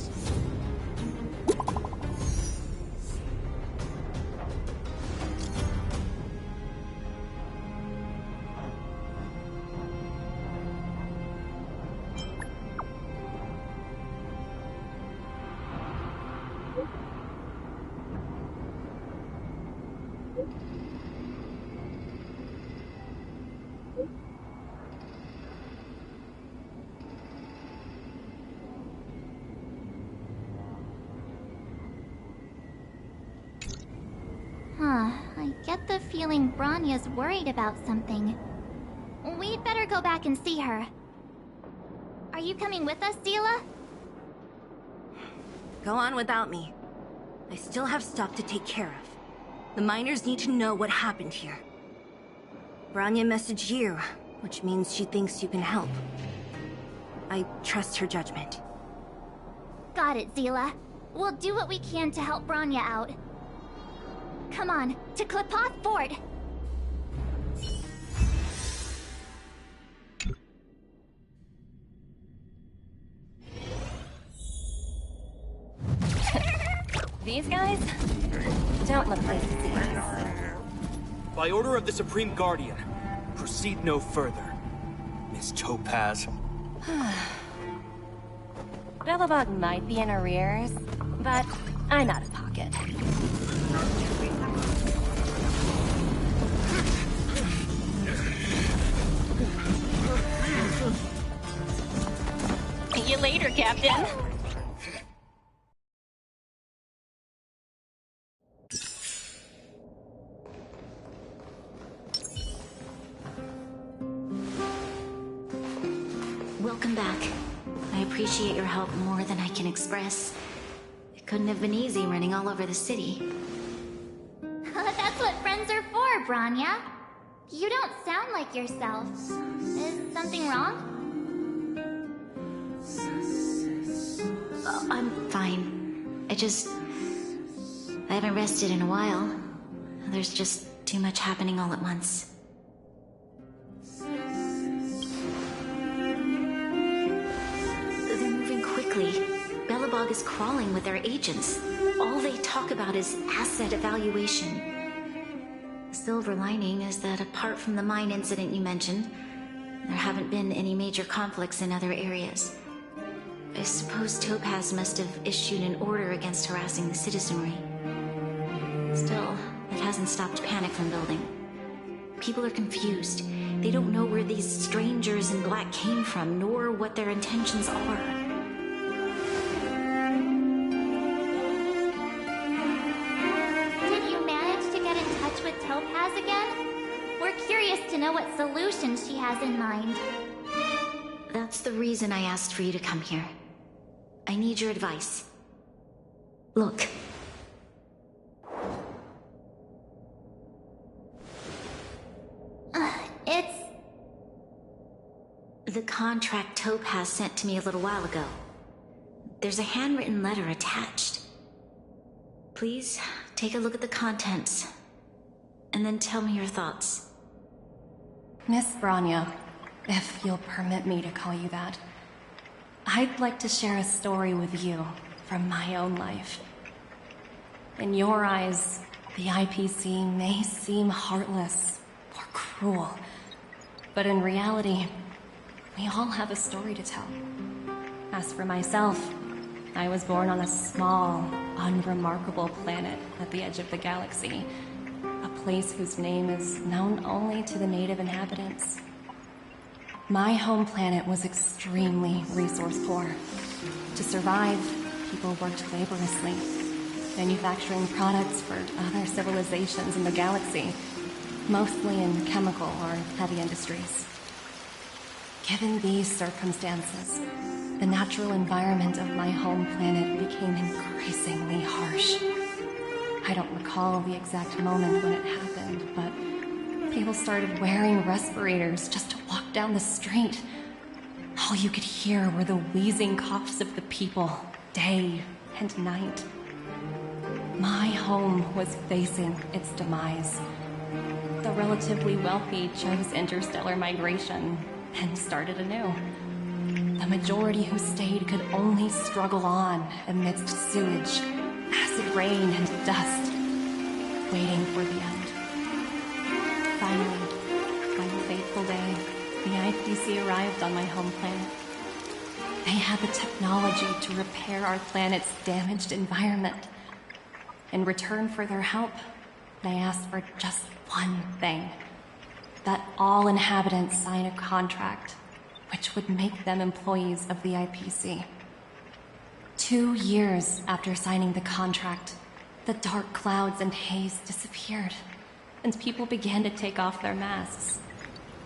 I get the feeling Bronya's worried about something. We'd better go back and see her. Are you coming with us, Zila? Go on without me. I still have stuff to take care of. The miners need to know what happened here. Bronya messaged you, which means she thinks you can help. I trust her judgment. Got it, Zila. We'll do what we can to help Bronya out. Come on, to Klipoth Fort! These guys don't look like thieves. By order of the Supreme Guardian, proceed no further, Miss Topaz. Belobog might be in arrears, but I'm out of pocket. See you later, Captain. Welcome back. I appreciate your help more than I can express. It couldn't have been easy running all over the city. That's what friends are for, Bronya. You don't sound like yourself. Is something wrong? I'm fine. I haven't rested in a while. There's just too much happening all at once. They're moving quickly. Belobog is crawling with their agents. All they talk about is asset evaluation. The silver lining is that apart from the mine incident you mentioned, there haven't been any major conflicts in other areas. I suppose Topaz must have issued an order against harassing the citizenry. Still, it hasn't stopped panic from building. People are confused. They don't know where these strangers in black came from, nor what their intentions are. Did you manage to get in touch with Topaz again? We're curious to know what solution she has in mind. That's the reason I asked for you to come here. I need your advice. Look. It's... The contract Topaz sent to me a little while ago. There's a handwritten letter attached. Please, take a look at the contents, and then tell me your thoughts. Miss Bronya, if you'll permit me to call you that, I'd like to share a story with you from my own life. In your eyes, the IPC may seem heartless or cruel, but in reality, we all have a story to tell. As for myself, I was born on a small, unremarkable planet at the edge of the galaxy, a place whose name is known only to the native inhabitants. My home planet was extremely resource poor. To survive, people worked laboriously, manufacturing products for other civilizations in the galaxy, mostly in chemical or heavy industries. Given these circumstances, the natural environment of my home planet became increasingly harsh. I don't recall the exact moment when it happened, but people started wearing respirators just to walk down the street. All you could hear were the wheezing coughs of the people, day and night. My home was facing its demise. The relatively wealthy chose interstellar migration and started anew. The majority who stayed could only struggle on amidst sewage, acid rain, and dust, waiting for the end. Finally, on a fateful day, the IPC arrived on my home planet. They had the technology to repair our planet's damaged environment. In return for their help, they asked for just one thing: that all inhabitants sign a contract which would make them employees of the IPC. 2 years after signing the contract, the dark clouds and haze disappeared, and people began to take off their masks.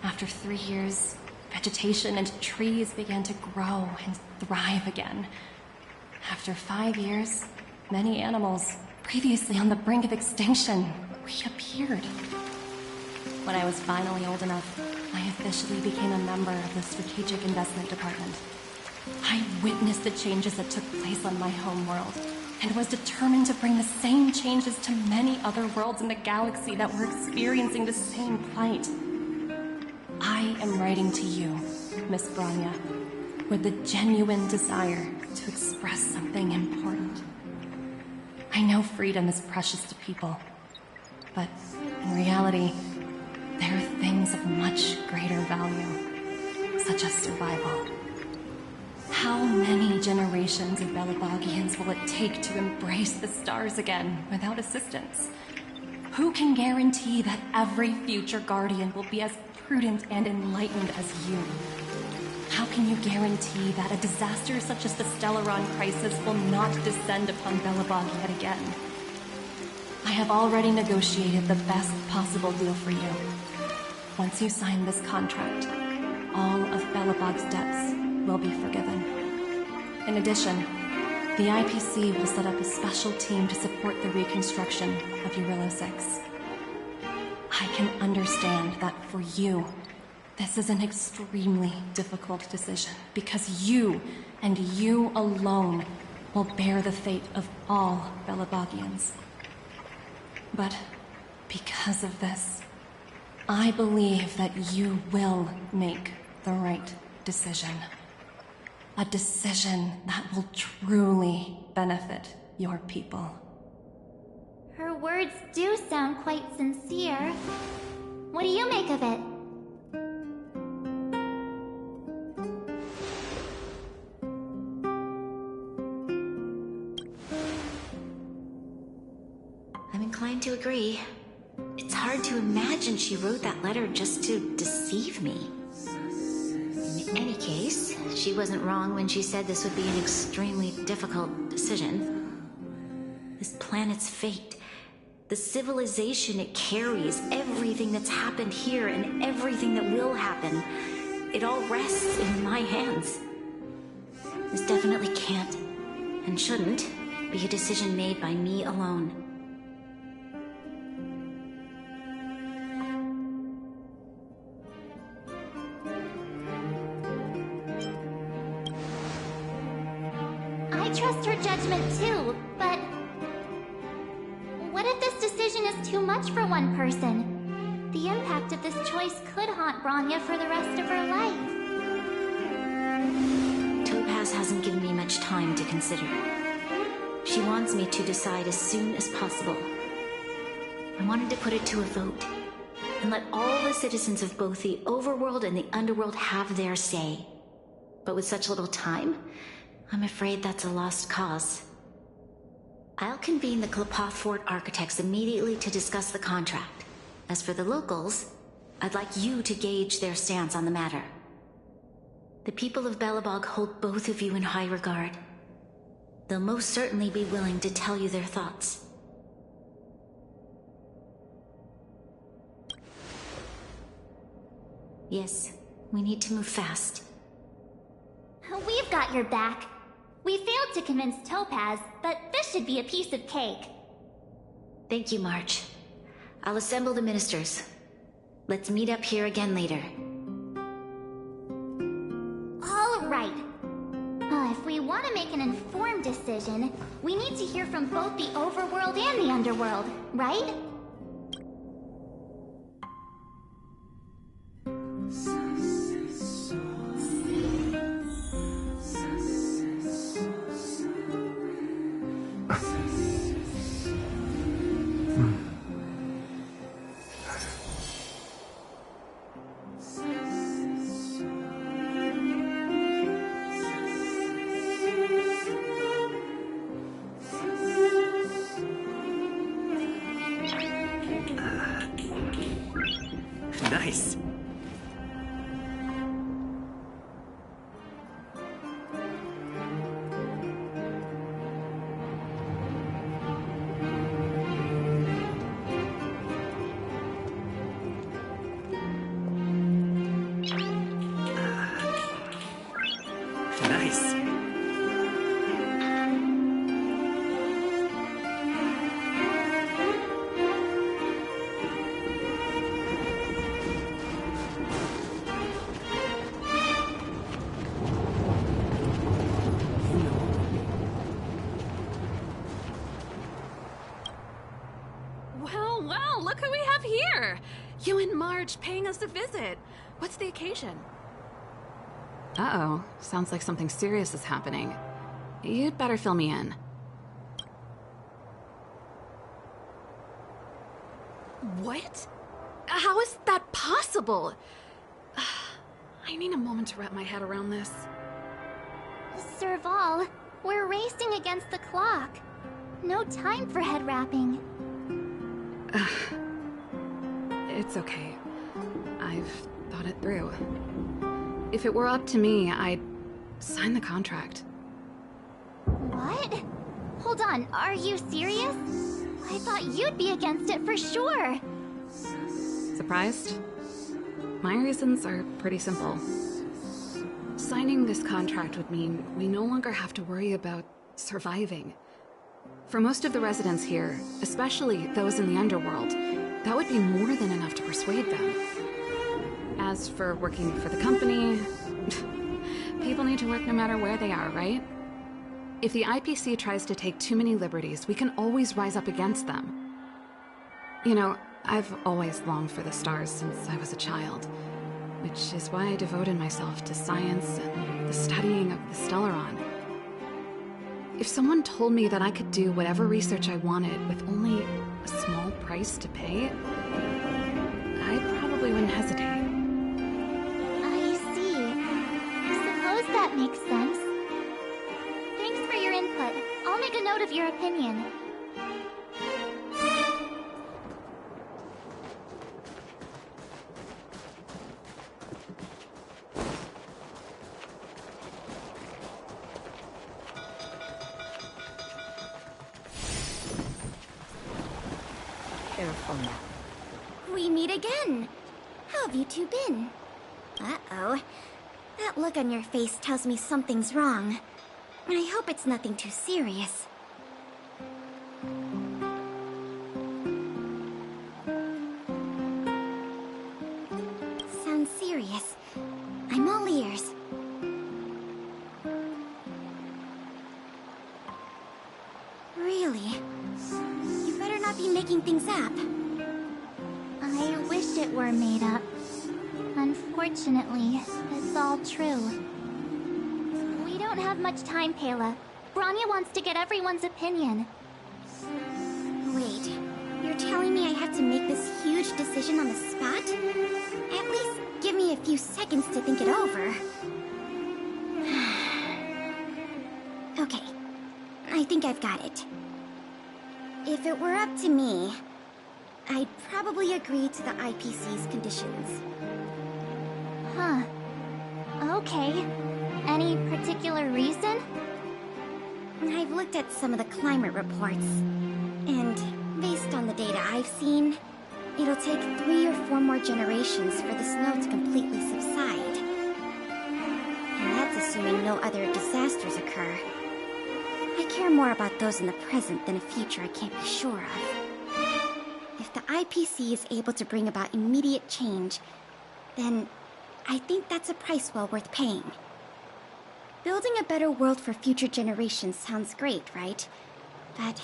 After 3 years, vegetation and trees began to grow and thrive again. After 5 years, many animals, previously on the brink of extinction, reappeared. When I was finally old enough, I officially became a member of the Strategic Investment Department. I witnessed the changes that took place on my home world, and was determined to bring the same changes to many other worlds in the galaxy that were experiencing the same plight. I am writing to you, Miss Bronya, with the genuine desire to express something important. I know freedom is precious to people, but in reality, there are things of much greater value, such as survival. How many generations of Belabogians will it take to embrace the stars again without assistance? Who can guarantee that every future Guardian will be as prudent and enlightened as you? How can you guarantee that a disaster such as the Stellaron crisis will not descend upon Belobog yet again? I have already negotiated the best possible deal for you. Once you sign this contract, all of Belobog's debts will be forgiven. In addition, the IPC will set up a special team to support the reconstruction of Eurillo 6. I can understand that for you, this is an extremely difficult decision, because you, and you alone, will bear the fate of all Belobogians. But because of this, I believe that you will make the right decision. A decision that will truly benefit your people. Her words do sound quite sincere. What do you make of it? I'm inclined to agree. It's hard to imagine she wrote that letter just to deceive me. In any case, she wasn't wrong when she said this would be an extremely difficult decision. This planet's fate, the civilization it carries, everything that's happened here and everything that will happen, it all rests in my hands. This definitely can't, and shouldn't, be a decision made by me alone. I trust her judgment too, but what if this decision is too much for one person? The impact of this choice could haunt Bronya for the rest of her life. Topaz hasn't given me much time to consider. She wants me to decide as soon as possible. I wanted to put it to a vote, and let all the citizens of both the overworld and the underworld have their say. But with such little time, I'm afraid that's a lost cause. I'll convene the Klapoth Fort architects immediately to discuss the contract. As for the locals, I'd like you to gauge their stance on the matter. The people of Belobog hold both of you in high regard. They'll most certainly be willing to tell you their thoughts. Yes, we need to move fast. We've got your back. We failed to convince Topaz, but this should be a piece of cake. Thank you, March. I'll assemble the ministers. Let's meet up here again later. decision, we need to hear from both the overworld and the underworld, right? Nice. Nice. Well, look who we have here! You and Marge paying us a visit. What's the occasion? Uh-oh. Sounds like something serious is happening. You'd better fill me in. What? How is that possible? I need a moment to wrap my head around this. Serval, we're racing against the clock. No time for head wrapping. It's okay. I've thought it through. If it were up to me, I'd sign the contract. What? Hold on, are you serious? I thought you'd be against it for sure. Surprised? My reasons are pretty simple. Signing this contract would mean we no longer have to worry about surviving. For most of the residents here, especially those in the underworld, that would be more than enough to persuade them. As for working for the company, people need to work no matter where they are, right? If the IPC tries to take too many liberties, we can always rise up against them. You know, I've always longed for the stars since I was a child, which is why I devoted myself to science and the studying of the Stellaron. If someone told me that I could do whatever research I wanted with only a small price to pay, I probably wouldn't hesitate. I see. Suppose that makes sense. Thanks for your input. I'll make a note of your opinion. Careful now. We meet again. How have you two been? Uh-oh. That look on your face tells me something's wrong. I hope it's nothing too serious. Sounds serious. I'm all ears. Really? You better not be making things up. I wish it were made up. Unfortunately, it's all true. We don't have much time, Pela. Branya wants to get everyone's opinion. Wait, you're telling me I have to make this huge decision on the spot? At least give me a few seconds to think it over. Okay, I think I've got it. If it were up to me, I'd probably agree to the IPC's conditions. Huh. Okay. Any particular reason? I've looked at some of the climate reports, and based on the data I've seen, it'll take 3 or 4 more generations for the snow to completely subside. And that's assuming no other disasters occur. I care more about those in the present than a future I can't be sure of. If the IPC is able to bring about immediate change, then I think that's a price well worth paying. Building a better world for future generations sounds great, right? But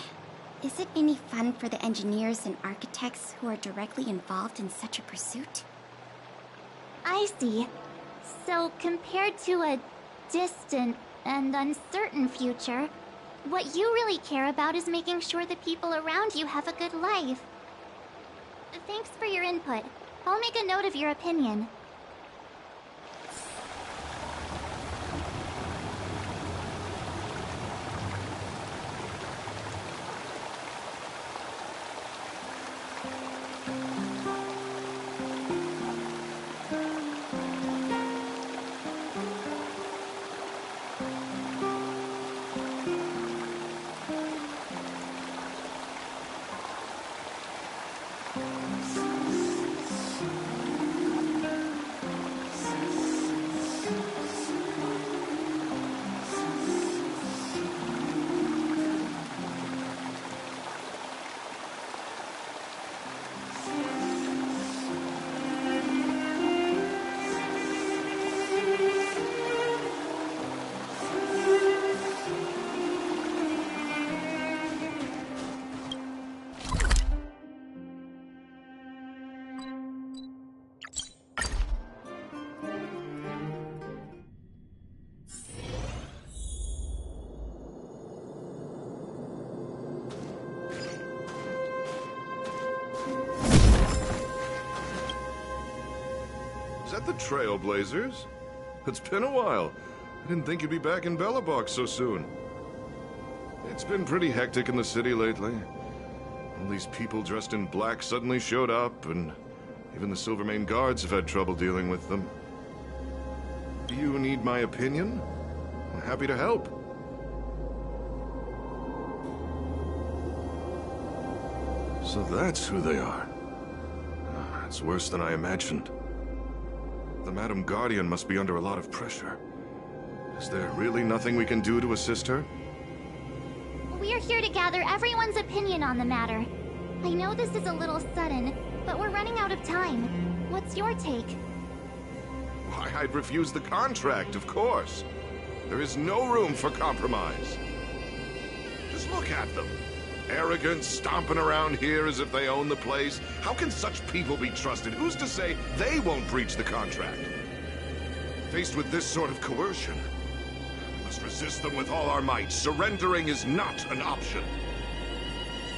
is it any fun for the engineers and architects who are directly involved in such a pursuit? I see. So, compared to a distant and uncertain future, what you really care about is making sure the people around you have a good life. Thanks for your input. I'll make a note of your opinion. Is that the Trailblazers? It's been a while. I didn't think you'd be back in Belobog so soon. It's been pretty hectic in the city lately. All these people dressed in black suddenly showed up, and even the Silvermane guards have had trouble dealing with them. Do you need my opinion? I'm happy to help. So that's who they are. It's worse than I imagined. The Madam Guardian must be under a lot of pressure. Is there really nothing we can do to assist her? We're here to gather everyone's opinion on the matter. I know this is a little sudden, but we're running out of time. What's your take? Why, I'd refuse the contract, of course. There is no room for compromise. Just look at them. Arrogant, stomping around here as if they own the place. How can such people be trusted? Who's to say they won't breach the contract? Faced with this sort of coercion, we must resist them with all our might. Surrendering is not an option.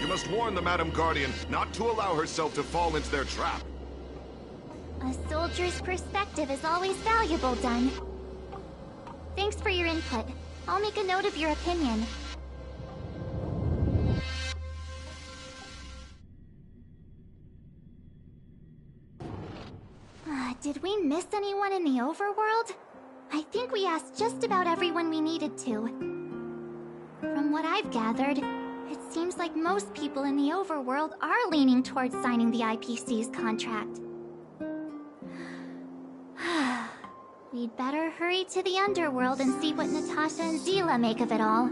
You must warn the Madam Guardian not to allow herself to fall into their trap. A soldier's perspective is always valuable, Dunn. Thanks for your input. I'll make a note of your opinion. Did we miss anyone in the overworld? I think we asked just about everyone we needed to. From what I've gathered, it seems like most people in the overworld are leaning towards signing the IPC's contract. We'd better hurry to the underworld and see what Natasha and Zila make of it all.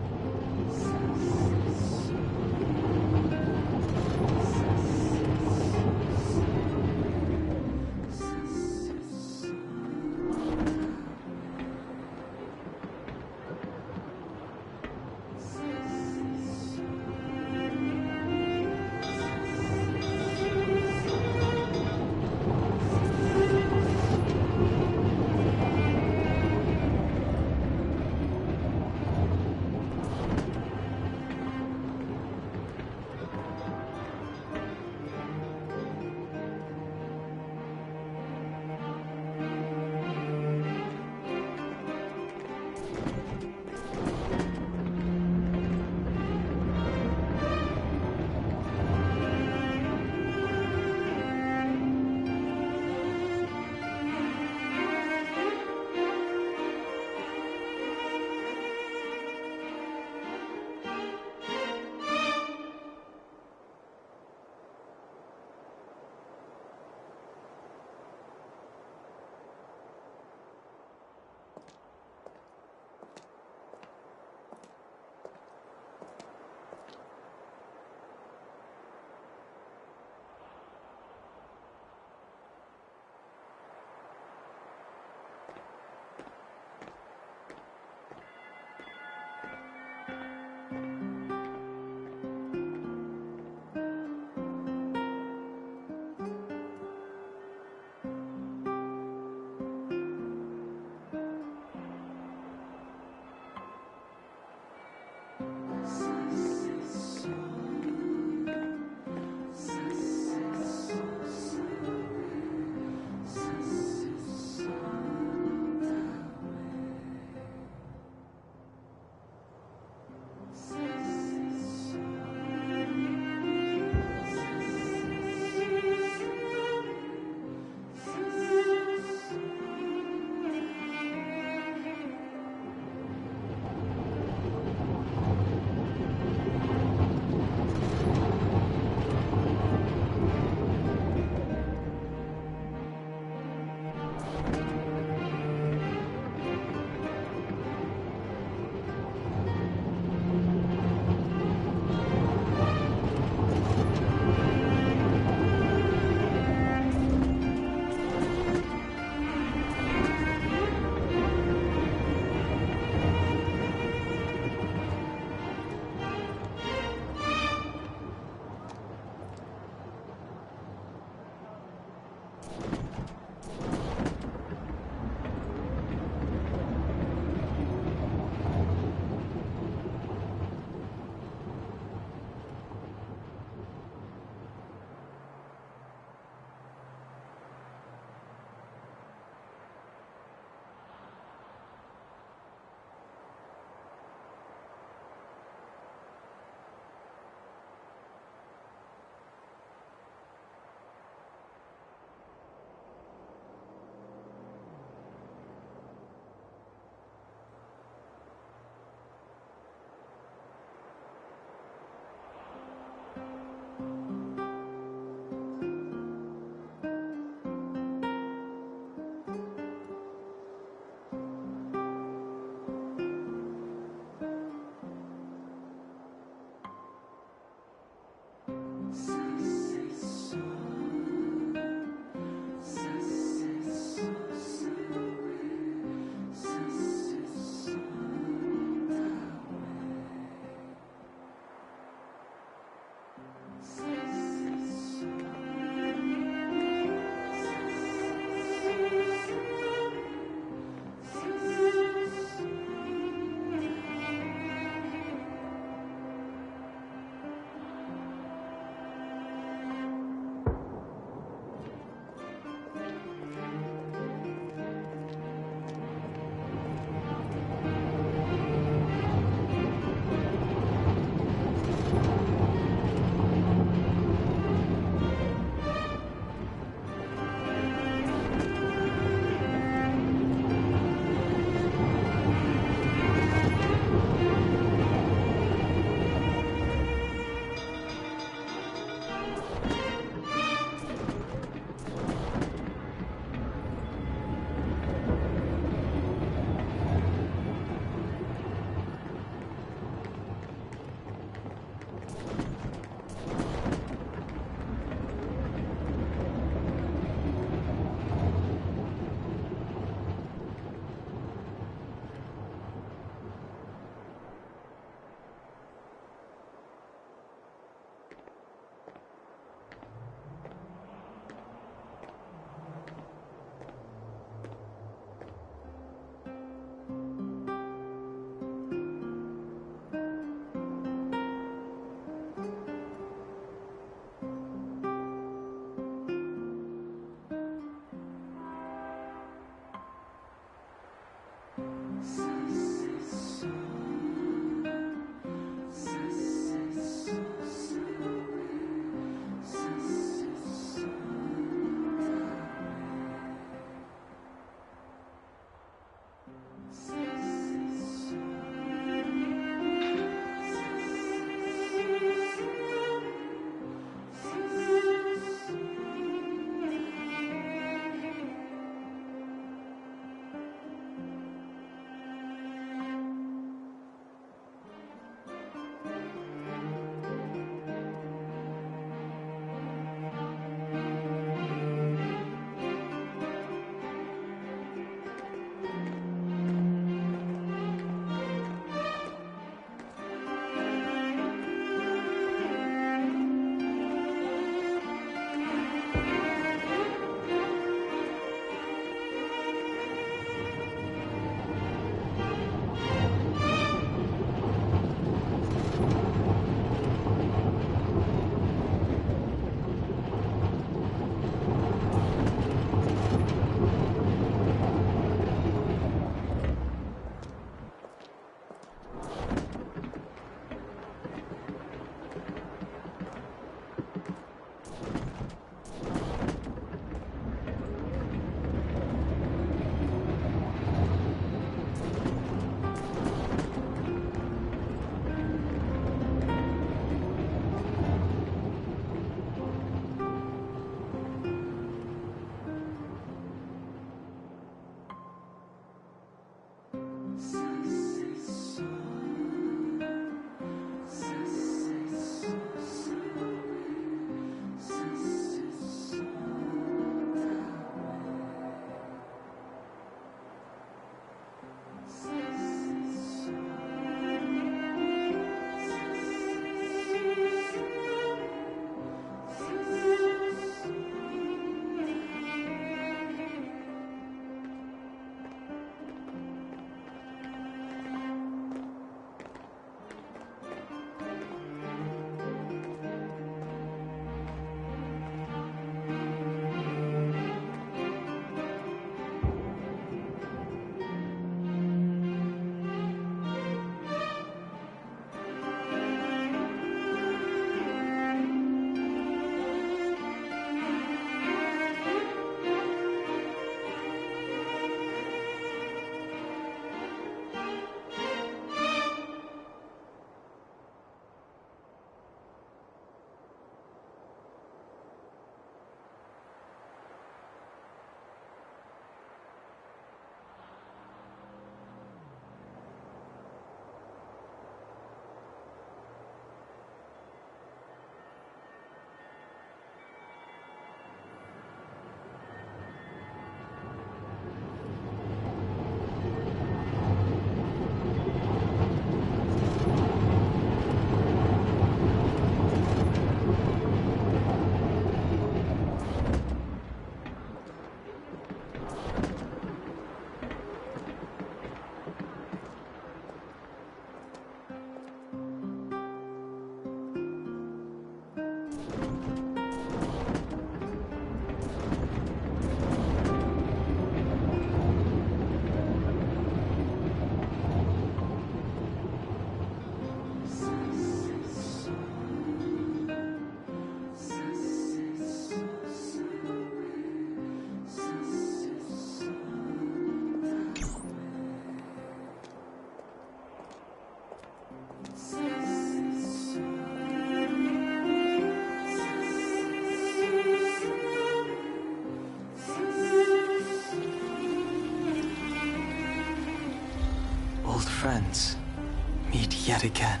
meet yet again.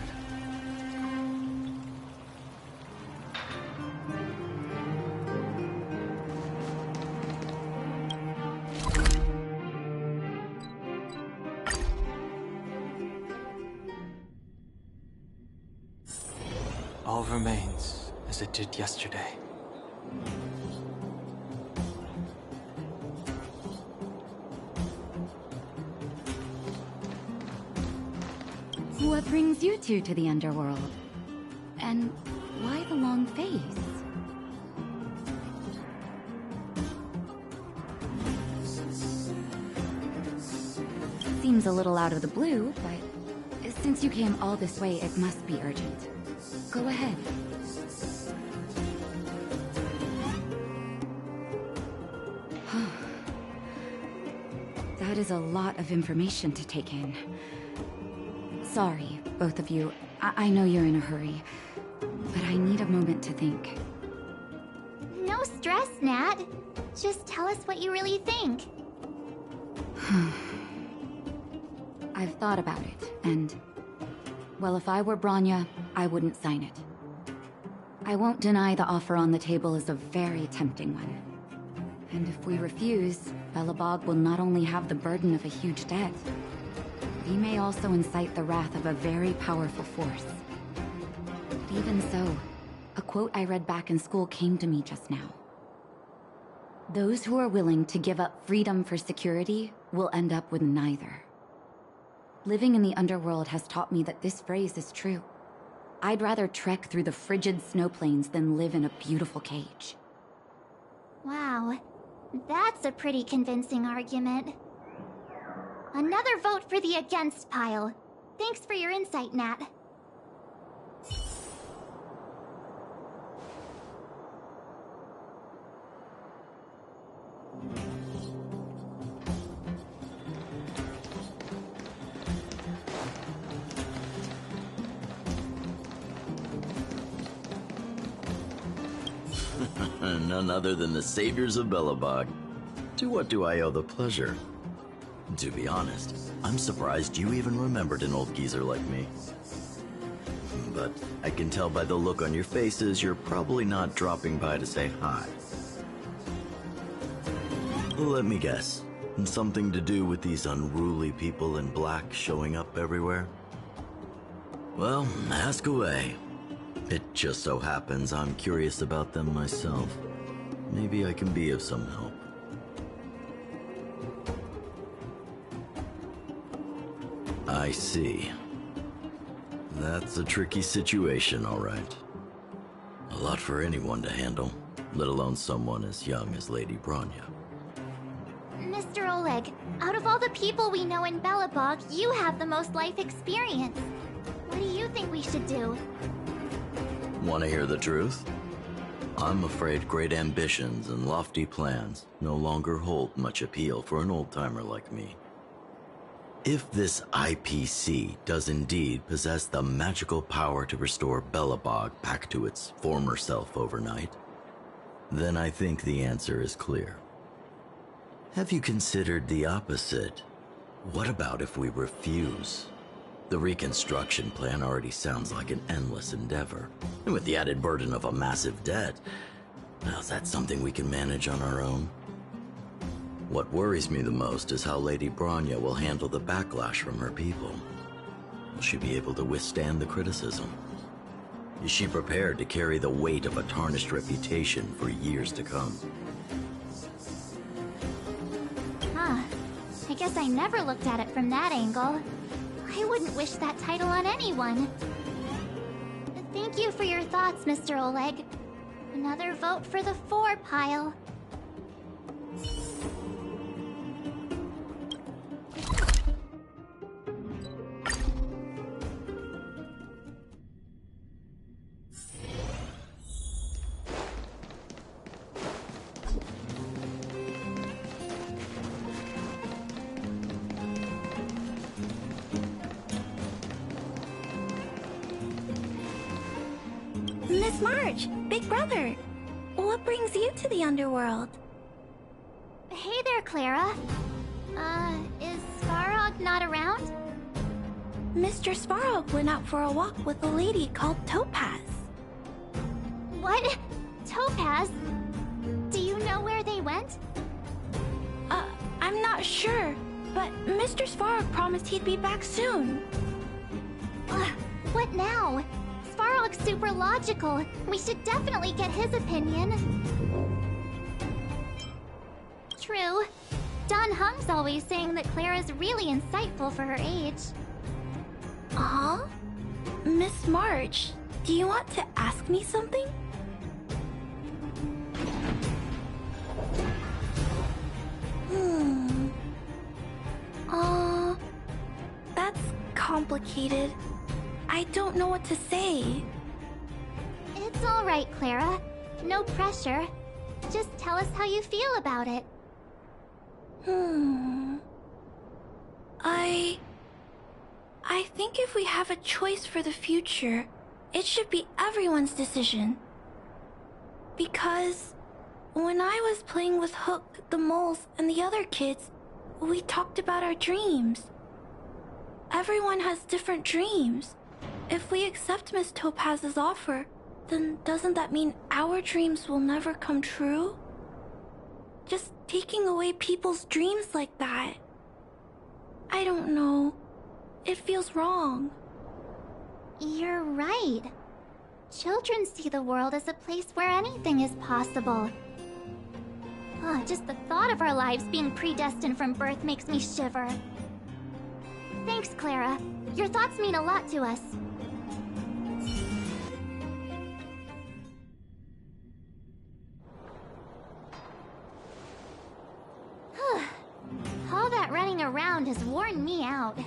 All remains as it did yesterday. What brings you two to the underworld? And why the long face? Seems a little out of the blue, but since you came all this way, it must be urgent. Go ahead. That is a lot of information to take in. Sorry, both of you. I know you're in a hurry, but I need a moment to think. No stress, Nat. Just tell us what you really think. I've thought about it, and... well, if I were Bronya, I wouldn't sign it. I won't deny the offer on the table is a very tempting one. And if we refuse, Belobog will not only have the burden of a huge debt, he may also incite the wrath of a very powerful force. But even so, a quote I read back in school came to me just now. Those who are willing to give up freedom for security will end up with neither. Living in the underworld has taught me that this phrase is true. I'd rather trek through the frigid snow plains than live in a beautiful cage. Wow, that's a pretty convincing argument. Another vote for the against pile. Thanks for your insight, Nat. None other than the saviors of Belobog. To what do I owe the pleasure? To be honest, I'm surprised you even remembered an old geezer like me. But I can tell by the look on your faces you're probably not dropping by to say hi. Let me guess. Something to do with these unruly people in black showing up everywhere? Well, ask away. It just so happens I'm curious about them myself. Maybe I can be of some help. I see. That's a tricky situation, all right. A lot for anyone to handle, let alone someone as young as Lady Bronya. Mr. Oleg, out of all the people we know in Belobog, you have the most life experience. What do you think we should do? Want to hear the truth? I'm afraid great ambitions and lofty plans no longer hold much appeal for an old-timer like me. If this IPC does indeed possess the magical power to restore Belobog back to its former self overnight, then I think the answer is clear. Have you considered the opposite? What about if we refuse? The reconstruction plan already sounds like an endless endeavor, and with the added burden of a massive debt, now is that something we can manage on our own? What worries me the most is how Lady Bronya will handle the backlash from her people. Will she be able to withstand the criticism? Is she prepared to carry the weight of a tarnished reputation for years to come? Huh. I guess I never looked at it from that angle. I wouldn't wish that title on anyone. Thank you for your thoughts, Mr. Oleg. Another vote for the 4 pile. Miss March, Big Brother. What brings you to the underworld? Hey there, Clara. Is Svarog not around? Mr. Svarog went out for a walk with a lady called Topaz. What? Topaz? Do you know where they went? I'm not sure, but Mr. Svarog promised he'd be back soon. What now? Svarog's super logical. We should definitely get his opinion. True. Don Hung's always saying that Clara's really insightful for her age. Huh? Miss March, do you want to ask me something? That's complicated. I don't know what to say. It's all right, Clara. No pressure. Just tell us how you feel about it. I think if we have a choice for the future, it should be everyone's decision. Because when I was playing with Hook, the moles, and the other kids, we talked about our dreams. Everyone has different dreams. If we accept Miss Topaz's offer, then doesn't that mean our dreams will never come true? Just taking away people's dreams like that. I don't know. It feels wrong. You're right. Children see the world as a place where anything is possible. Just the thought of our lives being predestined from birth makes me shiver. Thanks, Clara. Your thoughts mean a lot to us. All that running around has worn me out.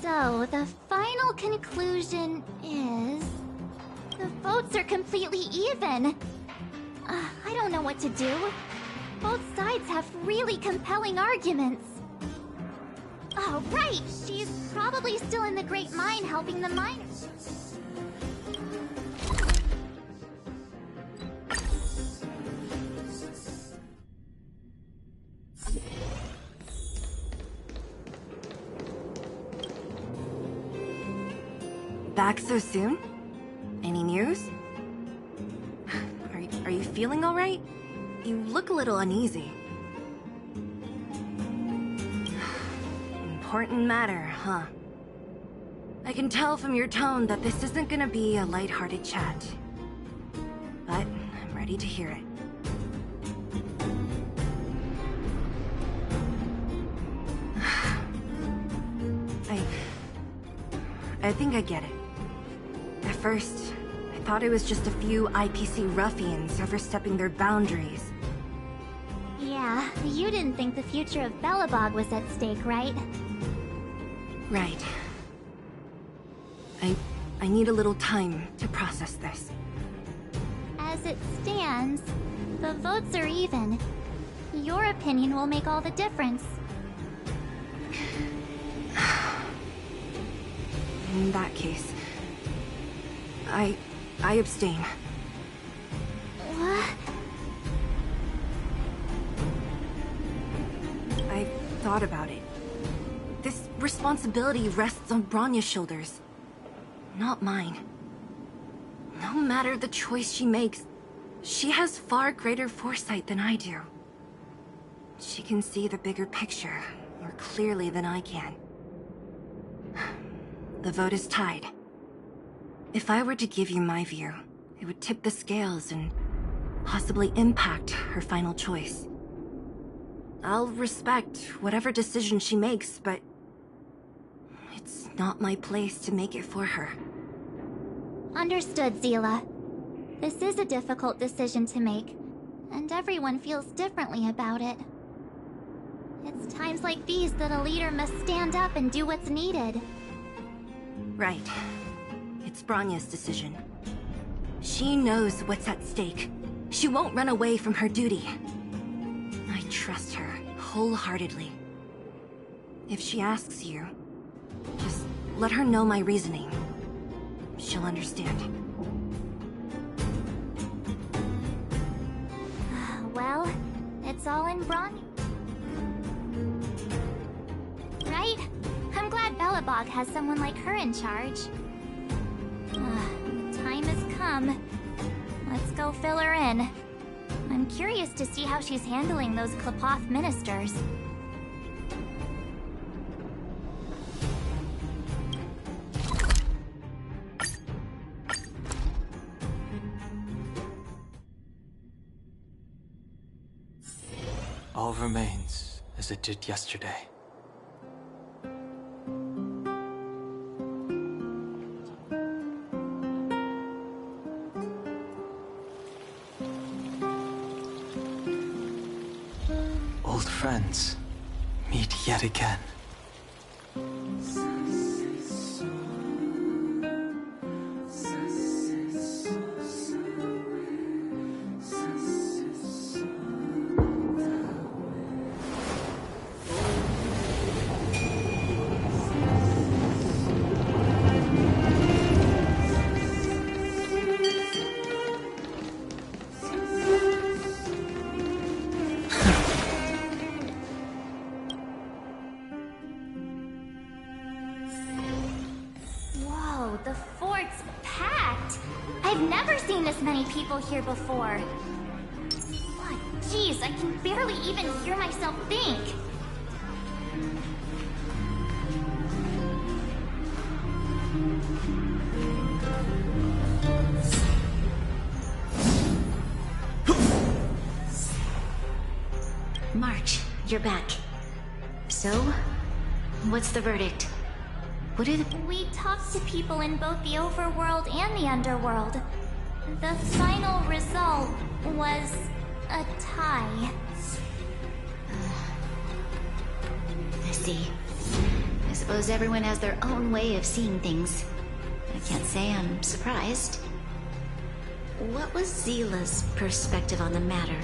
So, the final conclusion is... the votes are completely even. I don't know what to do. Both sides have really compelling arguments. Oh, right! She's probably still in the Great Mine helping the miners. Back so soon? Any news? Are you feeling all right? You look a little uneasy. Important matter, huh? I can tell from your tone that this isn't gonna be a lighthearted chat. But I'm ready to hear it. I think I get it. At first, I thought it was just a few IPC ruffians overstepping their boundaries. Yeah, you didn't think the future of Belobog was at stake, right? Right. I need a little time to process this. As it stands, the votes are even. Your opinion will make all the difference. In that case, I abstain. What? I've thought about it. This responsibility rests on Bronya's shoulders, not mine. No matter the choice she makes, she has far greater foresight than I do. She can see the bigger picture more clearly than I can. The vote is tied. If I were to give you my view, it would tip the scales and possibly impact her final choice. I'll respect whatever decision she makes, but it's not my place to make it for her. Understood, Zila. This is a difficult decision to make, and everyone feels differently about it. It's times like these that a leader must stand up and do what's needed. Right. It's Bronya's decision. She knows what's at stake. She won't run away from her duty. I trust her wholeheartedly. If she asks you, just let her know my reasoning. She'll understand. Well, it's all in Bronya. Right? I'm glad that Belobog has someone like her in charge. The time has come. Let's go fill her in. I'm curious to see how she's handling those Klapoth ministers. All remains as it did yesterday. Old friends, meet yet again. Whoa, the fort's packed! I've never seen this many people here before. What? Jeez, I can barely even hear myself think. March, you're back. So, what's the verdict? What did We talked to people in both the overworld and the underworld. The final result was a tie. I see. I suppose everyone has their own way of seeing things. I can't say I'm surprised. What was Zila's perspective on the matter?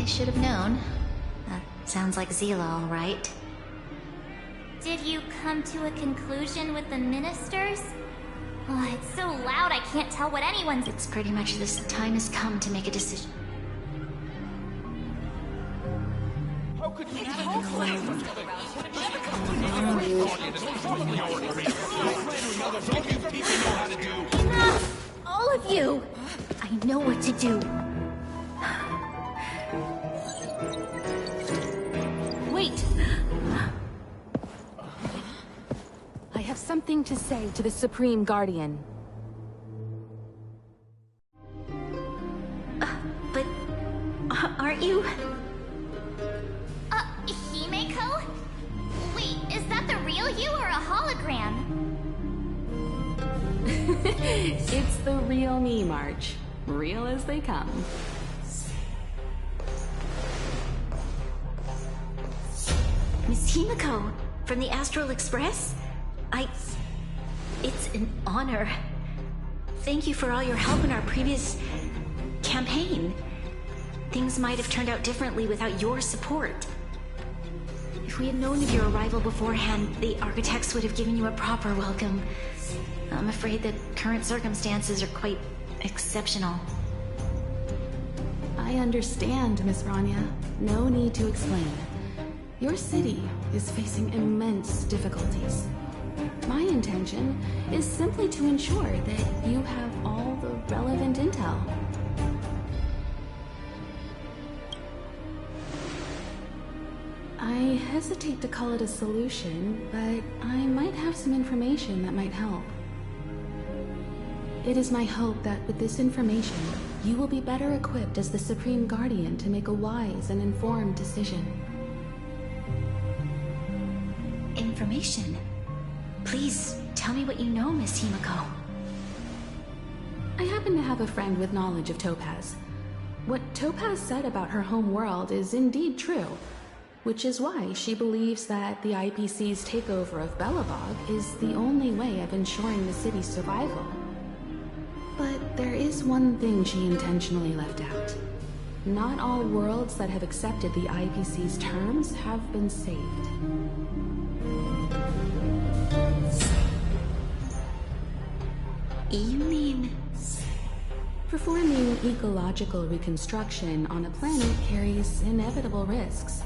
Should have known. Sounds like Zila, all right. Did you come to a conclusion with the ministers? Oh, it's so loud I can't tell what anyone's... It's pretty much this time has come to make a decision. How could you Enough! All of you! I know what to do. Wait! I have something to say to the Supreme Guardian. But... aren't you? Himeko? Wait, is that the real you or a hologram? It's the real me, March. Real as they come. Miss Himiko, from the Astral Express? It's an honor. Thank you for all your help in our previous campaign. Things might have turned out differently without your support. If we had known of your arrival beforehand, the architects would have given you a proper welcome. I'm afraid that current circumstances are quite exceptional. I understand, Miss Rania. No need to explain. Your city is facing immense difficulties. My intention is simply to ensure that you have all the relevant intel. I hesitate to call it a solution, but I might have some information that might help. It is my hope that with this information, you will be better equipped as the Supreme Guardian to make a wise and informed decision. Information? Please, tell me what you know, Miss Himiko. I happen to have a friend with knowledge of Topaz. What Topaz said about her home world is indeed true, which is why she believes that the IPC's takeover of Belobog is the only way of ensuring the city's survival. But there is one thing she intentionally left out. Not all worlds that have accepted the IPC's terms have been saved. You mean... Performing ecological reconstruction on a planet carries inevitable risks.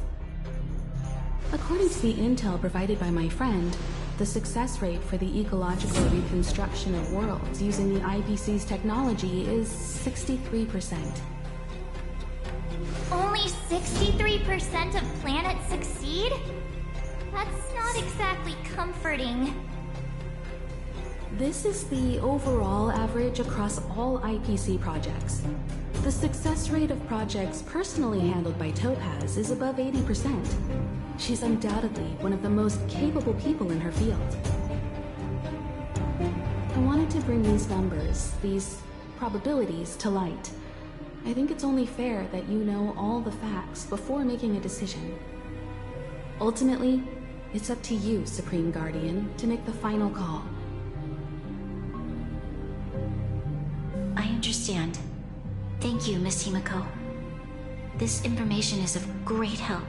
According to the intel provided by my friend, the success rate for the ecological reconstruction of worlds using the IPC's technology is 63%. Only 63% of planets succeed? That's not exactly comforting. This is the overall average across all IPC projects. The success rate of projects personally handled by Topaz is above 80%. She's undoubtedly one of the most capable people in her field. I wanted to bring these numbers, these probabilities, to light. I think it's only fair that you know all the facts before making a decision. Ultimately, it's up to you, Supreme Guardian, to make the final call. I understand. Thank you, Miss Himiko. This information is of great help.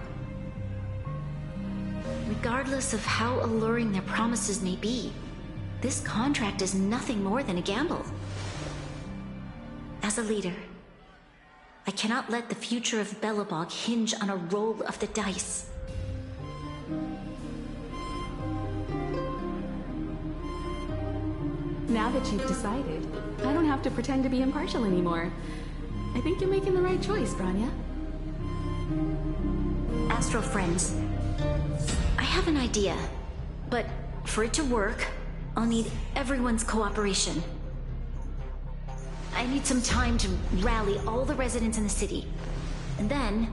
Regardless of how alluring their promises may be, this contract is nothing more than a gamble. As a leader, I cannot let the future of Belobog hinge on a roll of the dice. Now that you've decided, I don't have to pretend to be impartial anymore. I think you're making the right choice, Branya. Astral friends, I have an idea, but for it to work, I'll need everyone's cooperation. I need some time to rally all the residents in the city, and then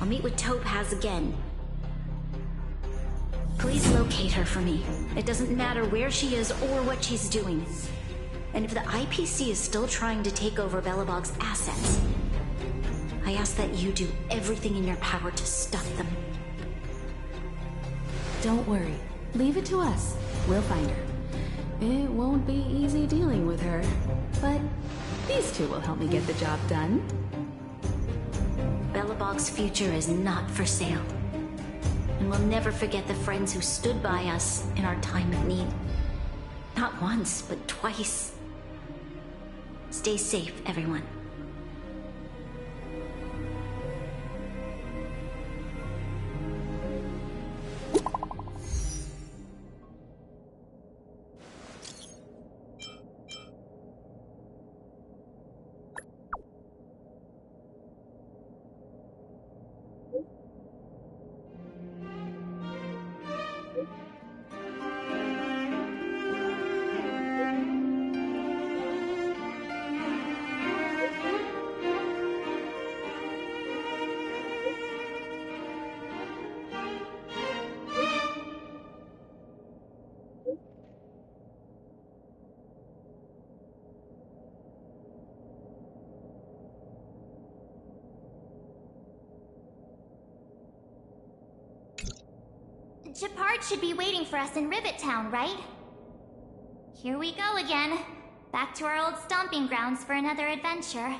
I'll meet with Topaz again. Please locate her for me. It doesn't matter where she is or what she's doing. And if the IPC is still trying to take over Belobog's assets, I ask that you do everything in your power to stop them. Don't worry. Leave it to us. We'll find her. It won't be easy dealing with her, but these two will help me get the job done. Belobog's future is not for sale. And we'll never forget the friends who stood by us in our time of need. Not once, but twice. Stay safe, everyone. Gepard should be waiting for us in Rivet Town, right? Here we go again. Back to our old stomping grounds for another adventure.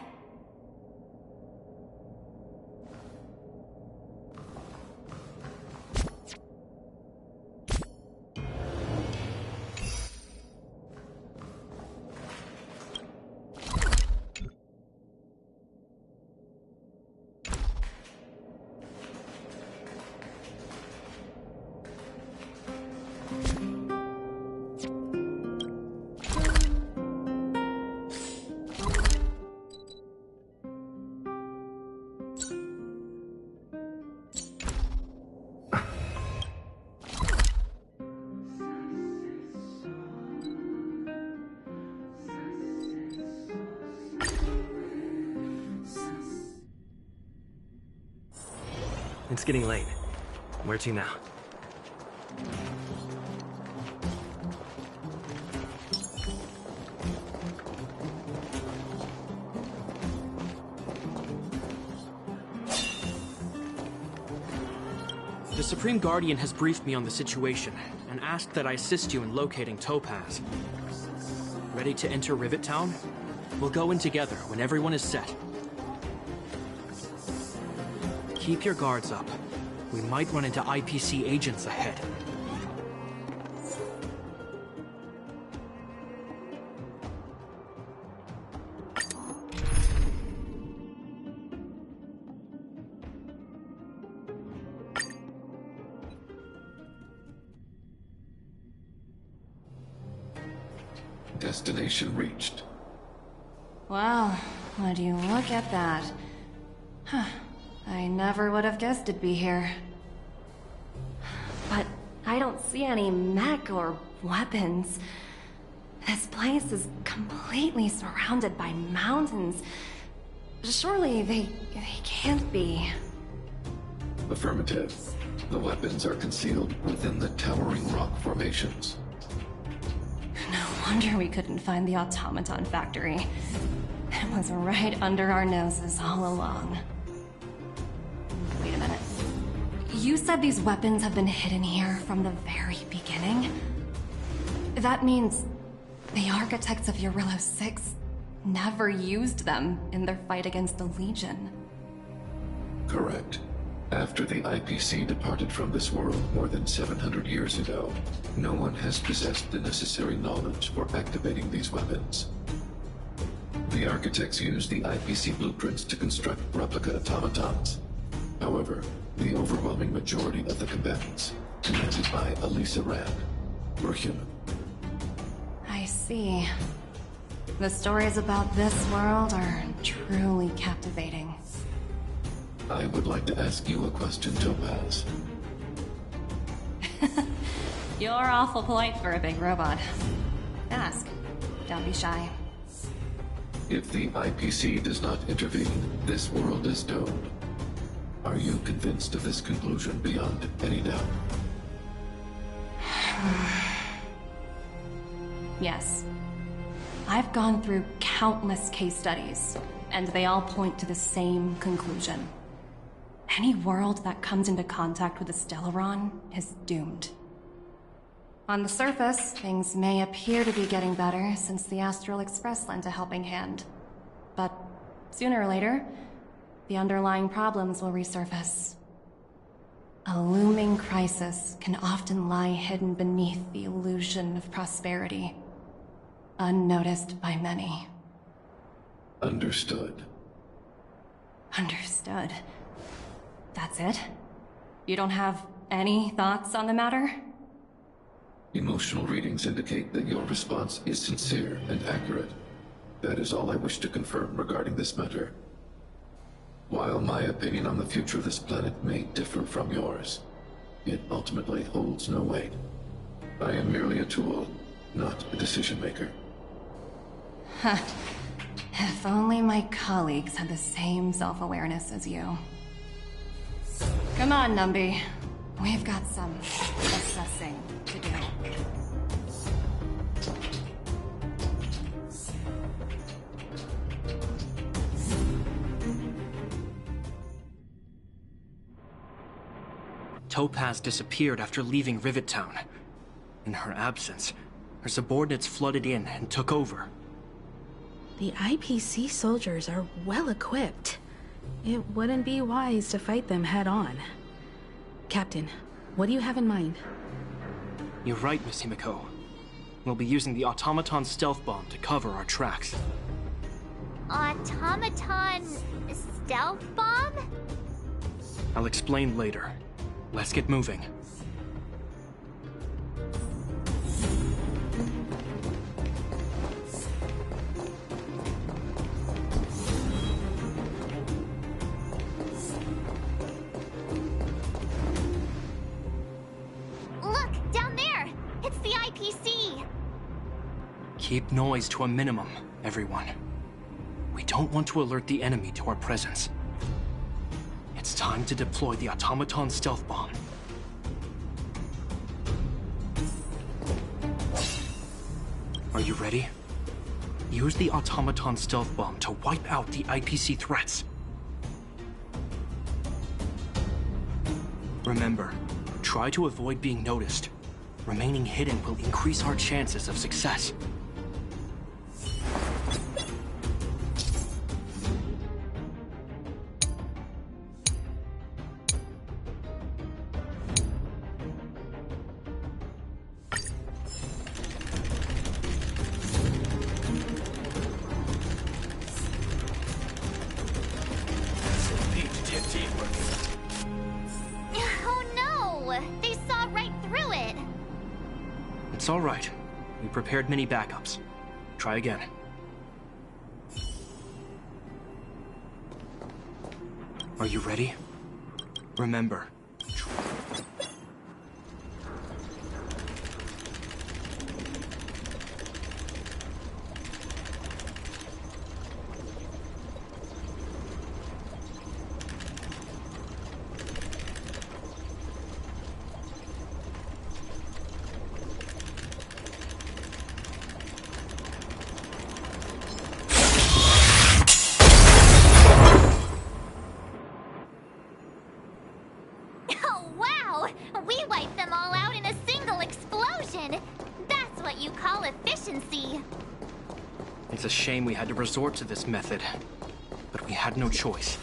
It's getting late. Where to now? The Supreme Guardian has briefed me on the situation, and asked that I assist you in locating Topaz. Ready to enter Rivet Town? We'll go in together when everyone is set. Keep your guards up. We might run into IPC agents ahead. Destination reached. Wow, would you look at that? Huh. I never would have guessed it'd be here. But I don't see any mech or weapons. This place is completely surrounded by mountains. Surely they can't be. Affirmative. The weapons are concealed within the towering rock formations. No wonder we couldn't find the automaton factory. It was right under our noses all along. Wait a minute. You said these weapons have been hidden here from the very beginning? That means the architects of Eurillo 6 never used them in their fight against the Legion. Correct. After the IPC departed from this world more than 700 years ago, no one has possessed the necessary knowledge for activating these weapons. The architects used the IPC blueprints to construct replica automatons. However, the overwhelming majority of the combatants, commanded by Elisa Rand, were human. I see. The stories about this world are truly captivating. I would like to ask you a question, Topaz. You're awful polite for a big robot. Ask. Don't be shy. If the IPC does not intervene, this world is doomed. Are you convinced of this conclusion beyond any doubt? Yes. I've gone through countless case studies, and they all point to the same conclusion. Any world that comes into contact with the Stellaron is doomed. On the surface, things may appear to be getting better since the Astral Express lent a helping hand. But sooner or later, the underlying problems will resurface. A looming crisis can often lie hidden beneath the illusion of prosperity, unnoticed by many. Understood. Understood. That's it? You don't have any thoughts on the matter? Emotional readings indicate that your response is sincere and accurate. That is all I wish to confirm regarding this matter. While my opinion on the future of this planet may differ from yours, it ultimately holds no weight. I am merely a tool, not a decision maker. Huh. If only my colleagues had the same self-awareness as you. Come on, Numby. We've got some assessing to do. Topaz disappeared after leaving Rivet Town. In her absence, her subordinates flooded in and took over. The IPC soldiers are well equipped. It wouldn't be wise to fight them head on. Captain, what do you have in mind? You're right, Miss Himiko. We'll be using the automaton stealth bomb to cover our tracks. Automaton stealth bomb? I'll explain later. Let's get moving. Look, down there! It's the IPC! Keep noise to a minimum, everyone. We don't want to alert the enemy to our presence. It's time to deploy the automaton stealth bomb. Are you ready? Use the automaton stealth bomb to wipe out the IPC threats. Remember, try to avoid being noticed. Remaining hidden will increase our chances of success. Oh no! They saw right through it! It's all right. We prepared many backups. Try again. Are you ready? Remember. Oh wow! We wiped them all out in a single explosion! That's what you call efficiency! It's a shame we had to resort to this method, but we had no choice.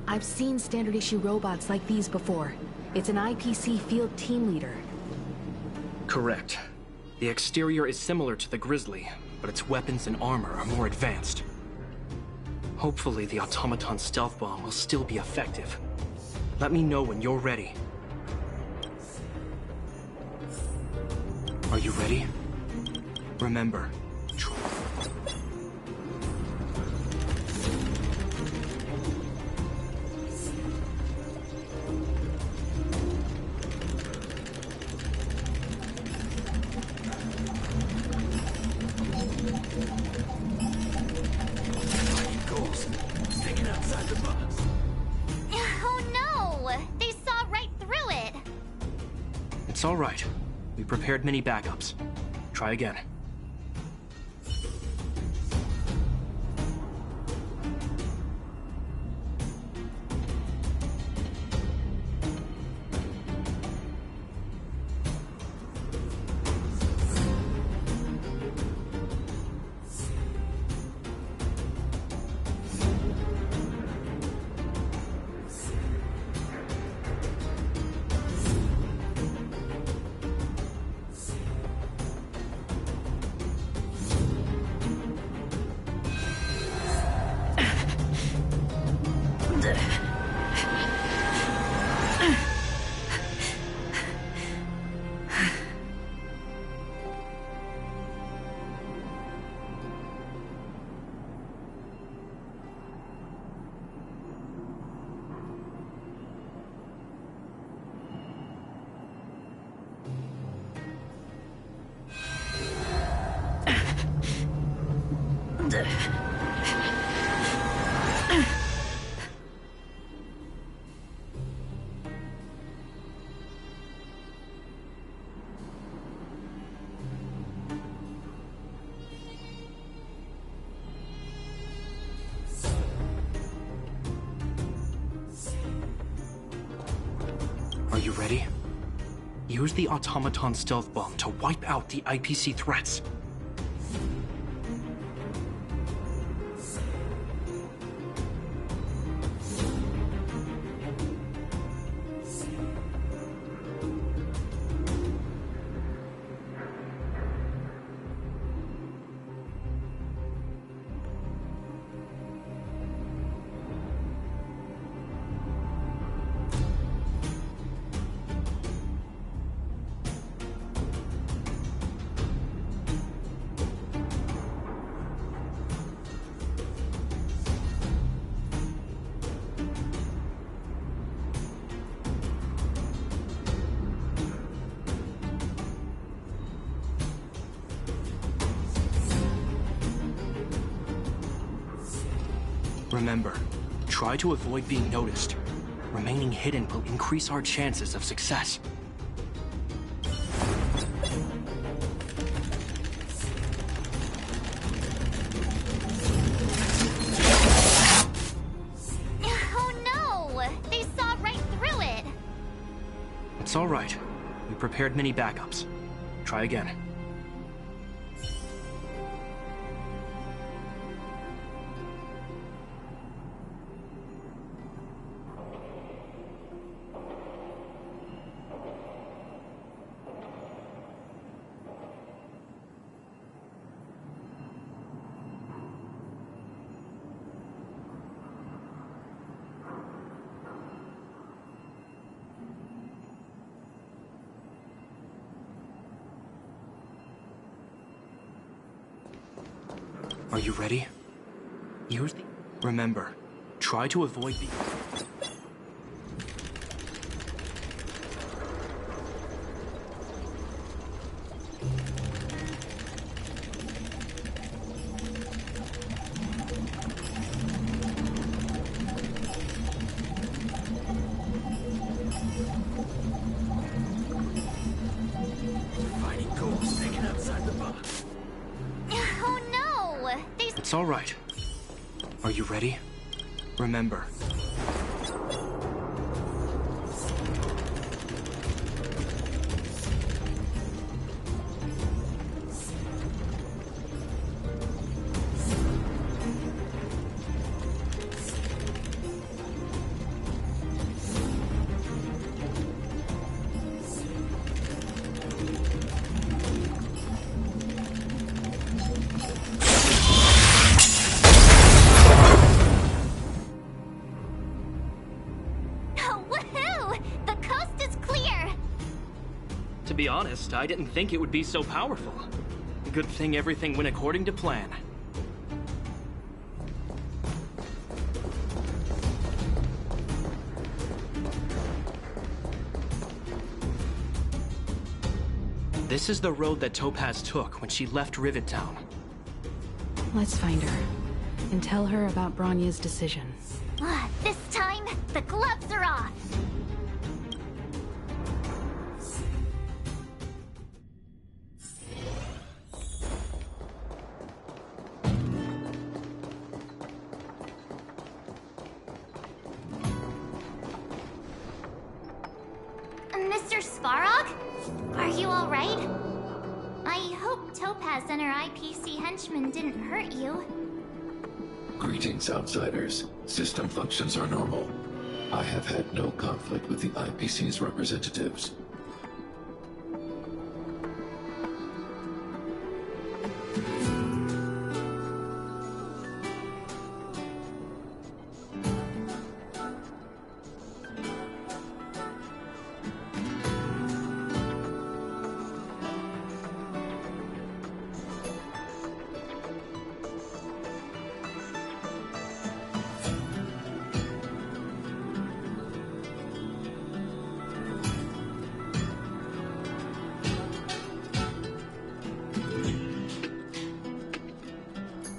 I've seen standard issue robots like these before. It's an IPC field team leader. Correct. The exterior is similar to the Grizzly, but its weapons and armor are more advanced. Hopefully the automaton stealth bomb will still be effective. Let me know when you're ready. Are you ready? Remember. Thinking outside the box. Oh no! They saw right through it! It's all right. We prepared many backups. Try again. you ready? Use the automaton stealth bomb to wipe out the IPC threats. Remember, try to avoid being noticed. Remaining hidden will increase our chances of success. Oh no! They saw right through it! It's all right. We prepared many backups. Try again. Are you ready? Use the... Remember, try to avoid the... Finding goals taken outside the box. Oh no! It's all right. Are you ready? Remember. To be honest, I didn't think it would be so powerful. Good thing everything went according to plan. This is the road that Topaz took when she left Rivet Town. Let's find her and tell her about Bronya's decision. This time, the gloves are off! Mr. Svarog? Are you alright? I hope Topaz and her IPC henchmen didn't hurt you. Greetings, outsiders. System functions are normal. I have had no conflict with the IPC's representatives.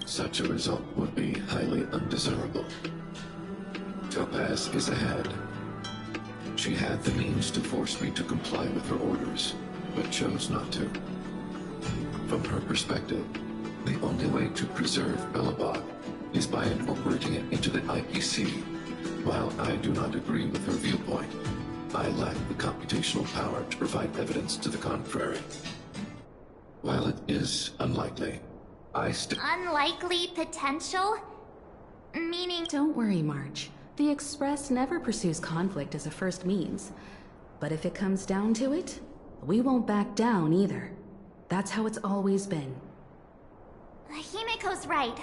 Such a result would be highly undesirable. Topaz is ahead. She had the means to force me to comply with her orders, but chose not to. From her perspective, the only way to preserve Belobog is by incorporating it into the IPC. While I do not agree with her viewpoint, I lack the computational power to provide evidence to the contrary. While it is unlikely, I still... Unlikely potential? Meaning... Don't worry, March. The Express never pursues conflict as a first means. But if it comes down to it, we won't back down either. That's how it's always been. Himiko's right.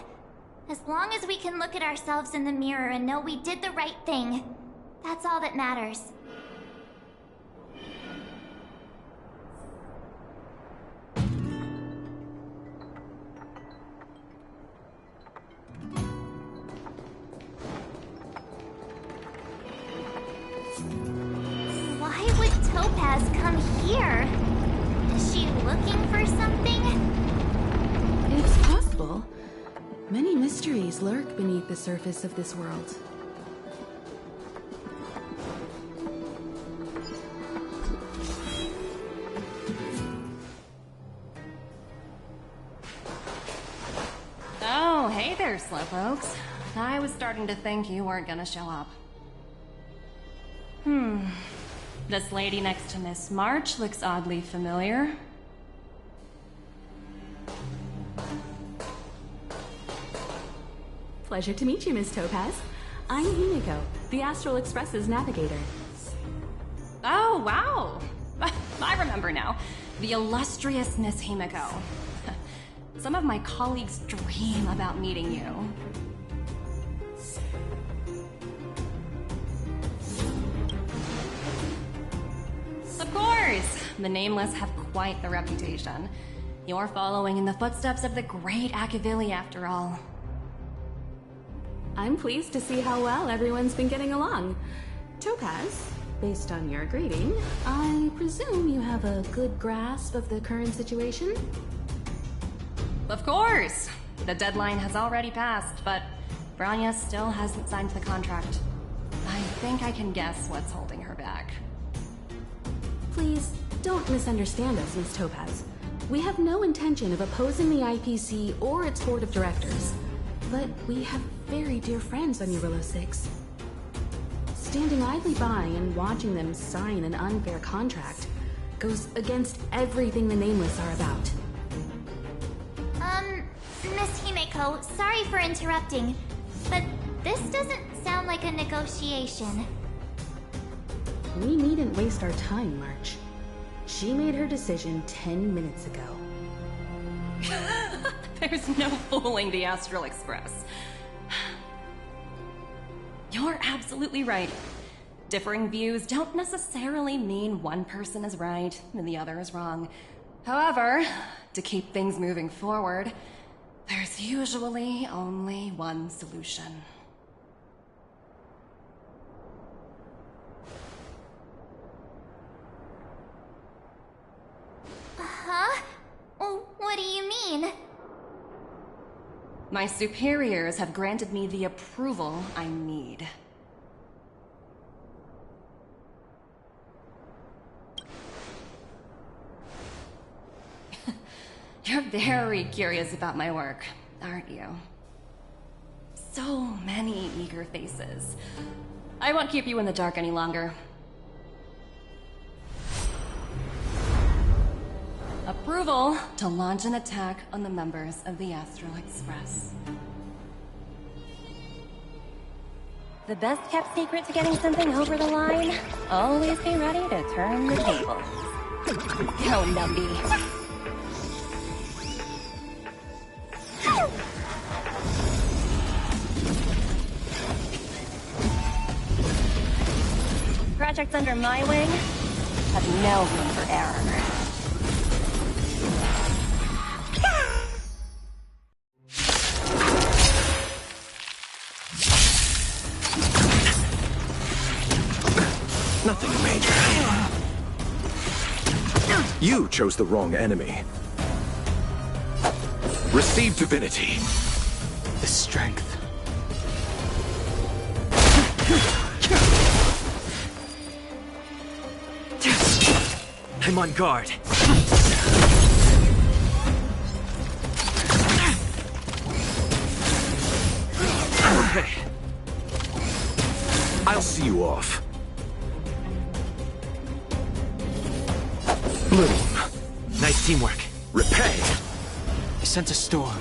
As long as we can look at ourselves in the mirror and know we did the right thing, that's all that matters. Why would Topaz come here? Is she looking for something? It's possible. Many mysteries lurk beneath the surface of this world. Oh, hey there, slowpokes. I was starting to think you weren't gonna show up. This lady next to Miss March looks oddly familiar. Pleasure to meet you, Miss Topaz. I'm Himiko, the Astral Express's navigator. Oh, wow! I remember now. The illustrious Miss Himiko. Some of my colleagues dream about meeting you. Of course! The Nameless have quite the reputation. You're following in the footsteps of the great Akavili, after all. I'm pleased to see how well everyone's been getting along. Topaz, based on your greeting, I presume you have a good grasp of the current situation? Of course! The deadline has already passed, but Bronya still hasn't signed the contract. I think I can guess what's holding her back. Please, don't misunderstand us, Miss Topaz. We have no intention of opposing the IPC or its board of directors. But we have very dear friends on Urillo 6. Standing idly by and watching them sign an unfair contract goes against everything the Nameless are about. Miss Himiko, sorry for interrupting, but this doesn't sound like a negotiation. We needn't waste our time, March. She made her decision 10 minutes ago. There's no fooling the Astral Express. You're absolutely right. Differing views don't necessarily mean one person is right and the other is wrong. However, to keep things moving forward, there's usually only one solution. Huh? What do you mean? My superiors have granted me the approval I need. You're very curious about my work, aren't you? So many eager faces. I won't keep you in the dark any longer. Approval to launch an attack on the members of the Astral Express. The best kept secret to getting something over the line? Always be ready to turn the tables. Go, Numby. Projects under my wing have no room for error. Nothing major. You chose the wrong enemy. Receive divinity. The strength. I'm on guard. Okay. I'll see you off. Bloom. Nice teamwork. Repay. I sent a storm.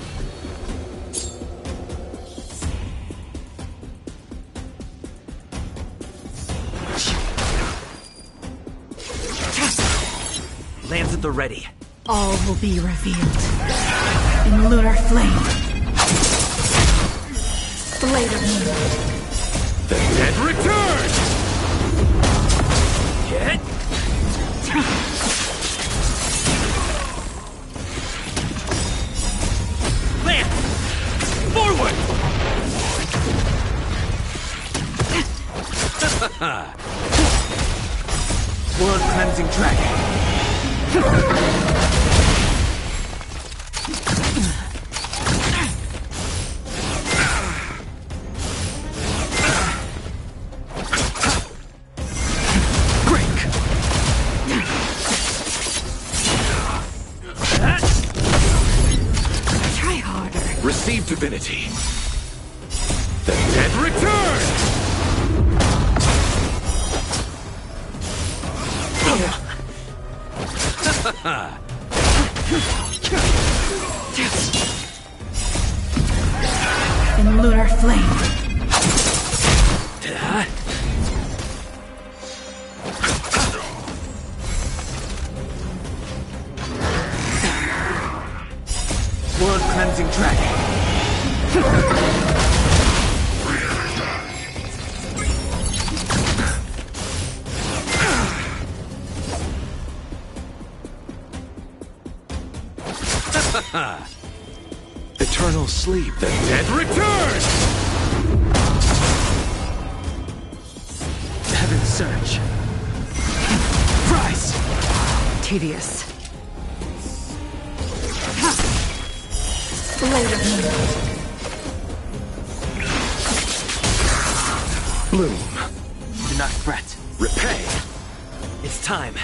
Lands at the ready. All will be revealed in lunar flame. Blade of Moon. The dead return! Get! Land! Forward! Blood cleansing dragon. Receive divinity. The dead return! In lunar flame. Blood cleansing dragon. Eternal sleep. The dead return! Heaven's surge. Rise! Tedious. Blade of Moon. Bloom. Do not fret. Repay. It's time.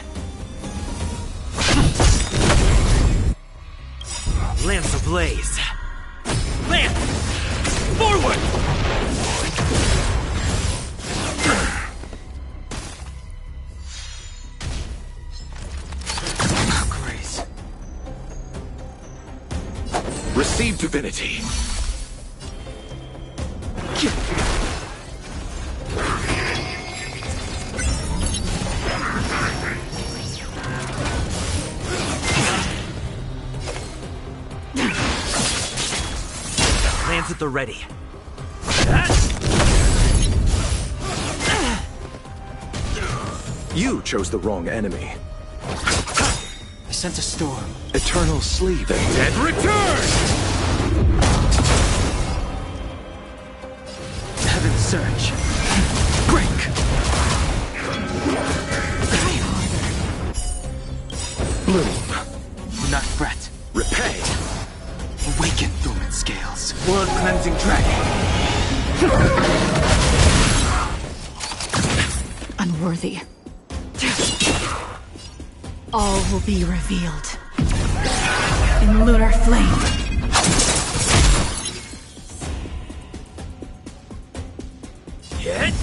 Lance ablaze. Land! Forward! Grace. Receive divinity. Lands at the ready. You chose the wrong enemy. I sent a storm. Eternal sleep. The dead return! Heaven's surge. Break! Bloom. Do not fret. Repay. Awaken dormant scales. Blood cleansing dragon. Unworthy. All will be revealed in lunar flame. Hit.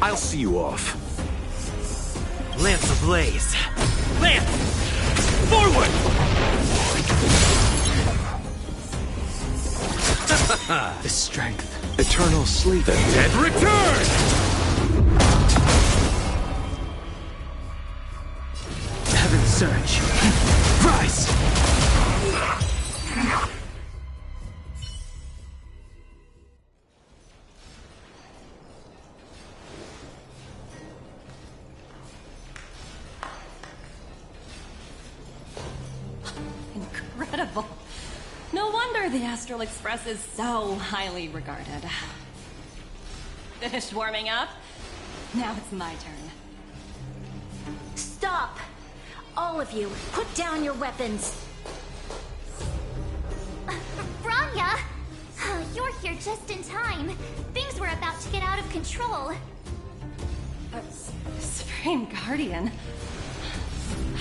I'll see you off. Lance ablaze. Land! Forward! The strength. Eternal sleep. The dead return! Heaven's surge. Rise! Incredible. No wonder the Astral Express is so highly regarded. Finished warming up? Now it's my turn. Stop! All of you, put down your weapons. Bronya! You're here just in time. Things were about to get out of control. Supreme Guardian.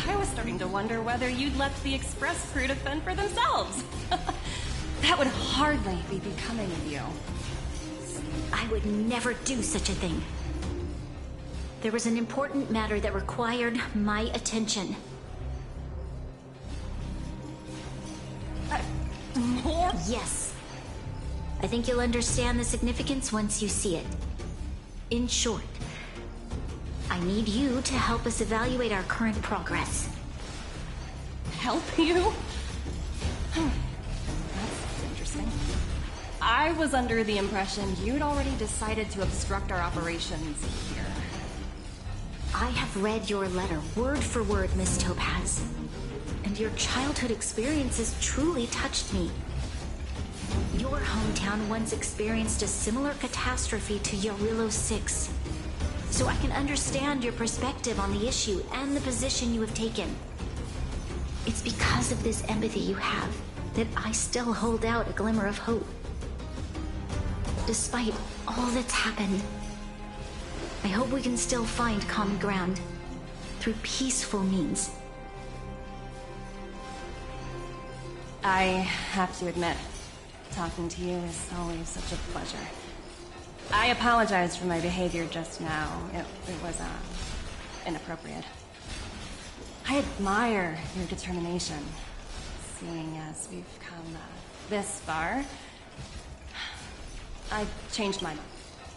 I was starting to wonder whether you'd left the Express crew to fend for themselves. That would hardly be becoming of you. I would never do such a thing. There was an important matter that required my attention. More? Yes. I think you'll understand the significance once you see it. In short, I need you to help us evaluate our current progress. Help you? That's interesting. I was under the impression you'd already decided to obstruct our operations here. I have read your letter word for word, Miss Topaz. And your childhood experiences truly touched me. Your hometown once experienced a similar catastrophe to Yarillo 6. So I can understand your perspective on the issue and the position you have taken. It's because of this empathy you have that I still hold out a glimmer of hope. Despite all that's happened, I hope we can still find common ground through peaceful means. I have to admit, talking to you is always such a pleasure. I apologize for my behavior just now. It was, inappropriate. I admire your determination, seeing as we've come this far. I changed my mind.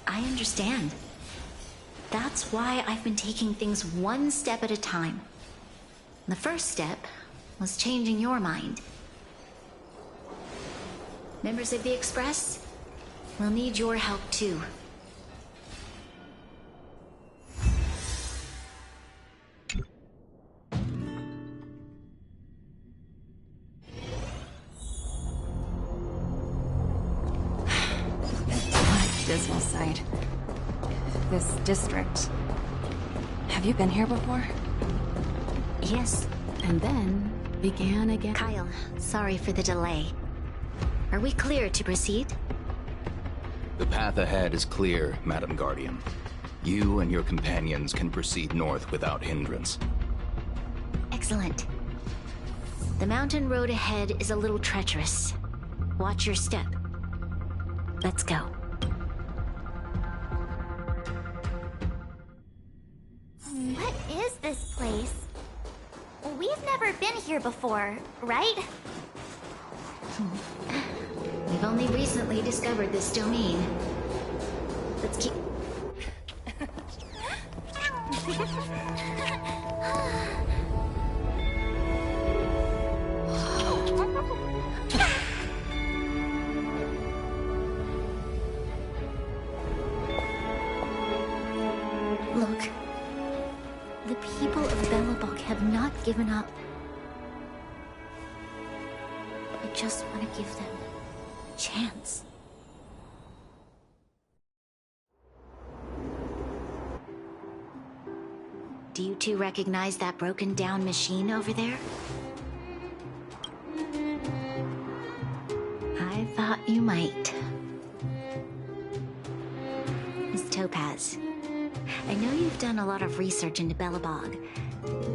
I understand. That's why I've been taking things one step at a time. The first step was changing your mind. Members of the Express, we'll need your help too. What dismal sight. This district. Have you been here before? Yes. And then began again. Kyle, sorry for the delay. Are we clear to proceed? The path ahead is clear, Madam Guardian. You and your companions can proceed north without hindrance. Excellent. The mountain road ahead is a little treacherous. Watch your step. Let's go. What is this place? We've never been here before, right? We've only recently discovered this domain. Let's keep... Look. The people of Belobog have not given up. I just want to give them a chance. Do you two recognize that broken down machine over there? I thought you might. Miss Topaz, I know you've done a lot of research into Belobog.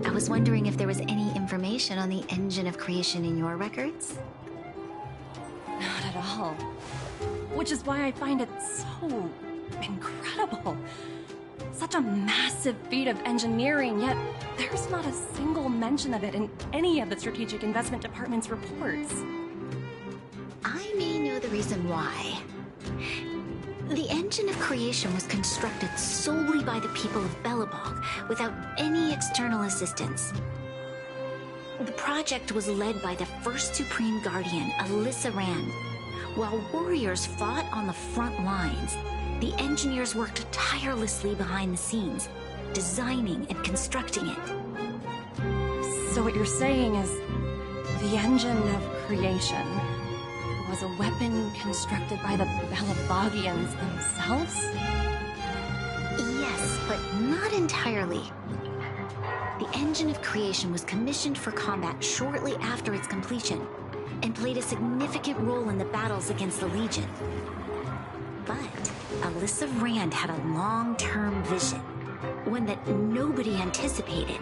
I was wondering if there was any information on the engine of creation in your records? Not at all. Which is why I find it so incredible. Such a massive feat of engineering, yet there's not a single mention of it in any of the Strategic Investment Department's reports. I may know the reason why. The engine of creation was constructed solely by the people of Belobog, without any external assistance. The project was led by the first Supreme Guardian, Alyssa Rand. While warriors fought on the front lines, the engineers worked tirelessly behind the scenes, designing and constructing it. So what you're saying is, the engine of creation was a weapon constructed by the Belabogians themselves? Yes, but not entirely. The engine of creation was commissioned for combat shortly after its completion, and played a significant role in the battles against the Legion. But Alyssa Rand had a long-term vision, one that nobody anticipated.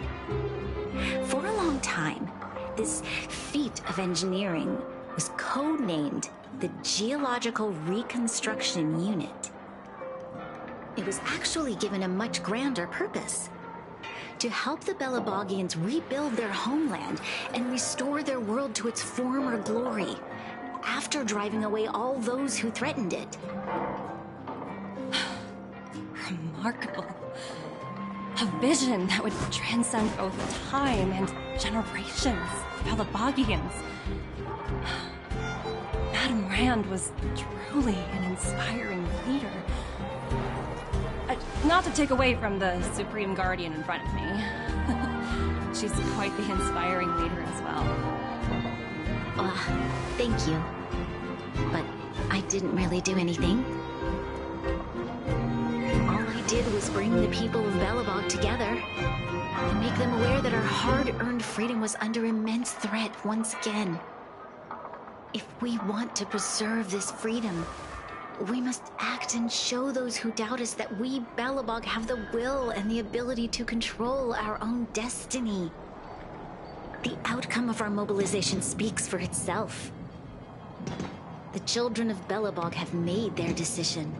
For a long time, this feat of engineering was codenamed the Geological Reconstruction Unit. it was actually given a much grander purpose. To help the Belabogians rebuild their homeland and restore their world to its former glory, after driving away all those who threatened it. Remarkable. A vision that would transcend both time and generations. Belabogians. Madame Rand was truly an inspiring leader. Not to take away from the Supreme Guardian in front of me. She's quite the inspiring leader as well. Thank you. But I didn't really do anything. All I did was bring the people of Belobog together and make them aware that our hard-earned freedom was under immense threat once again. If we want to preserve this freedom, we must act and show those who doubt us that we, Belobog, have the will and the ability to control our own destiny. The outcome of our mobilization speaks for itself. The children of Belobog have made their decision.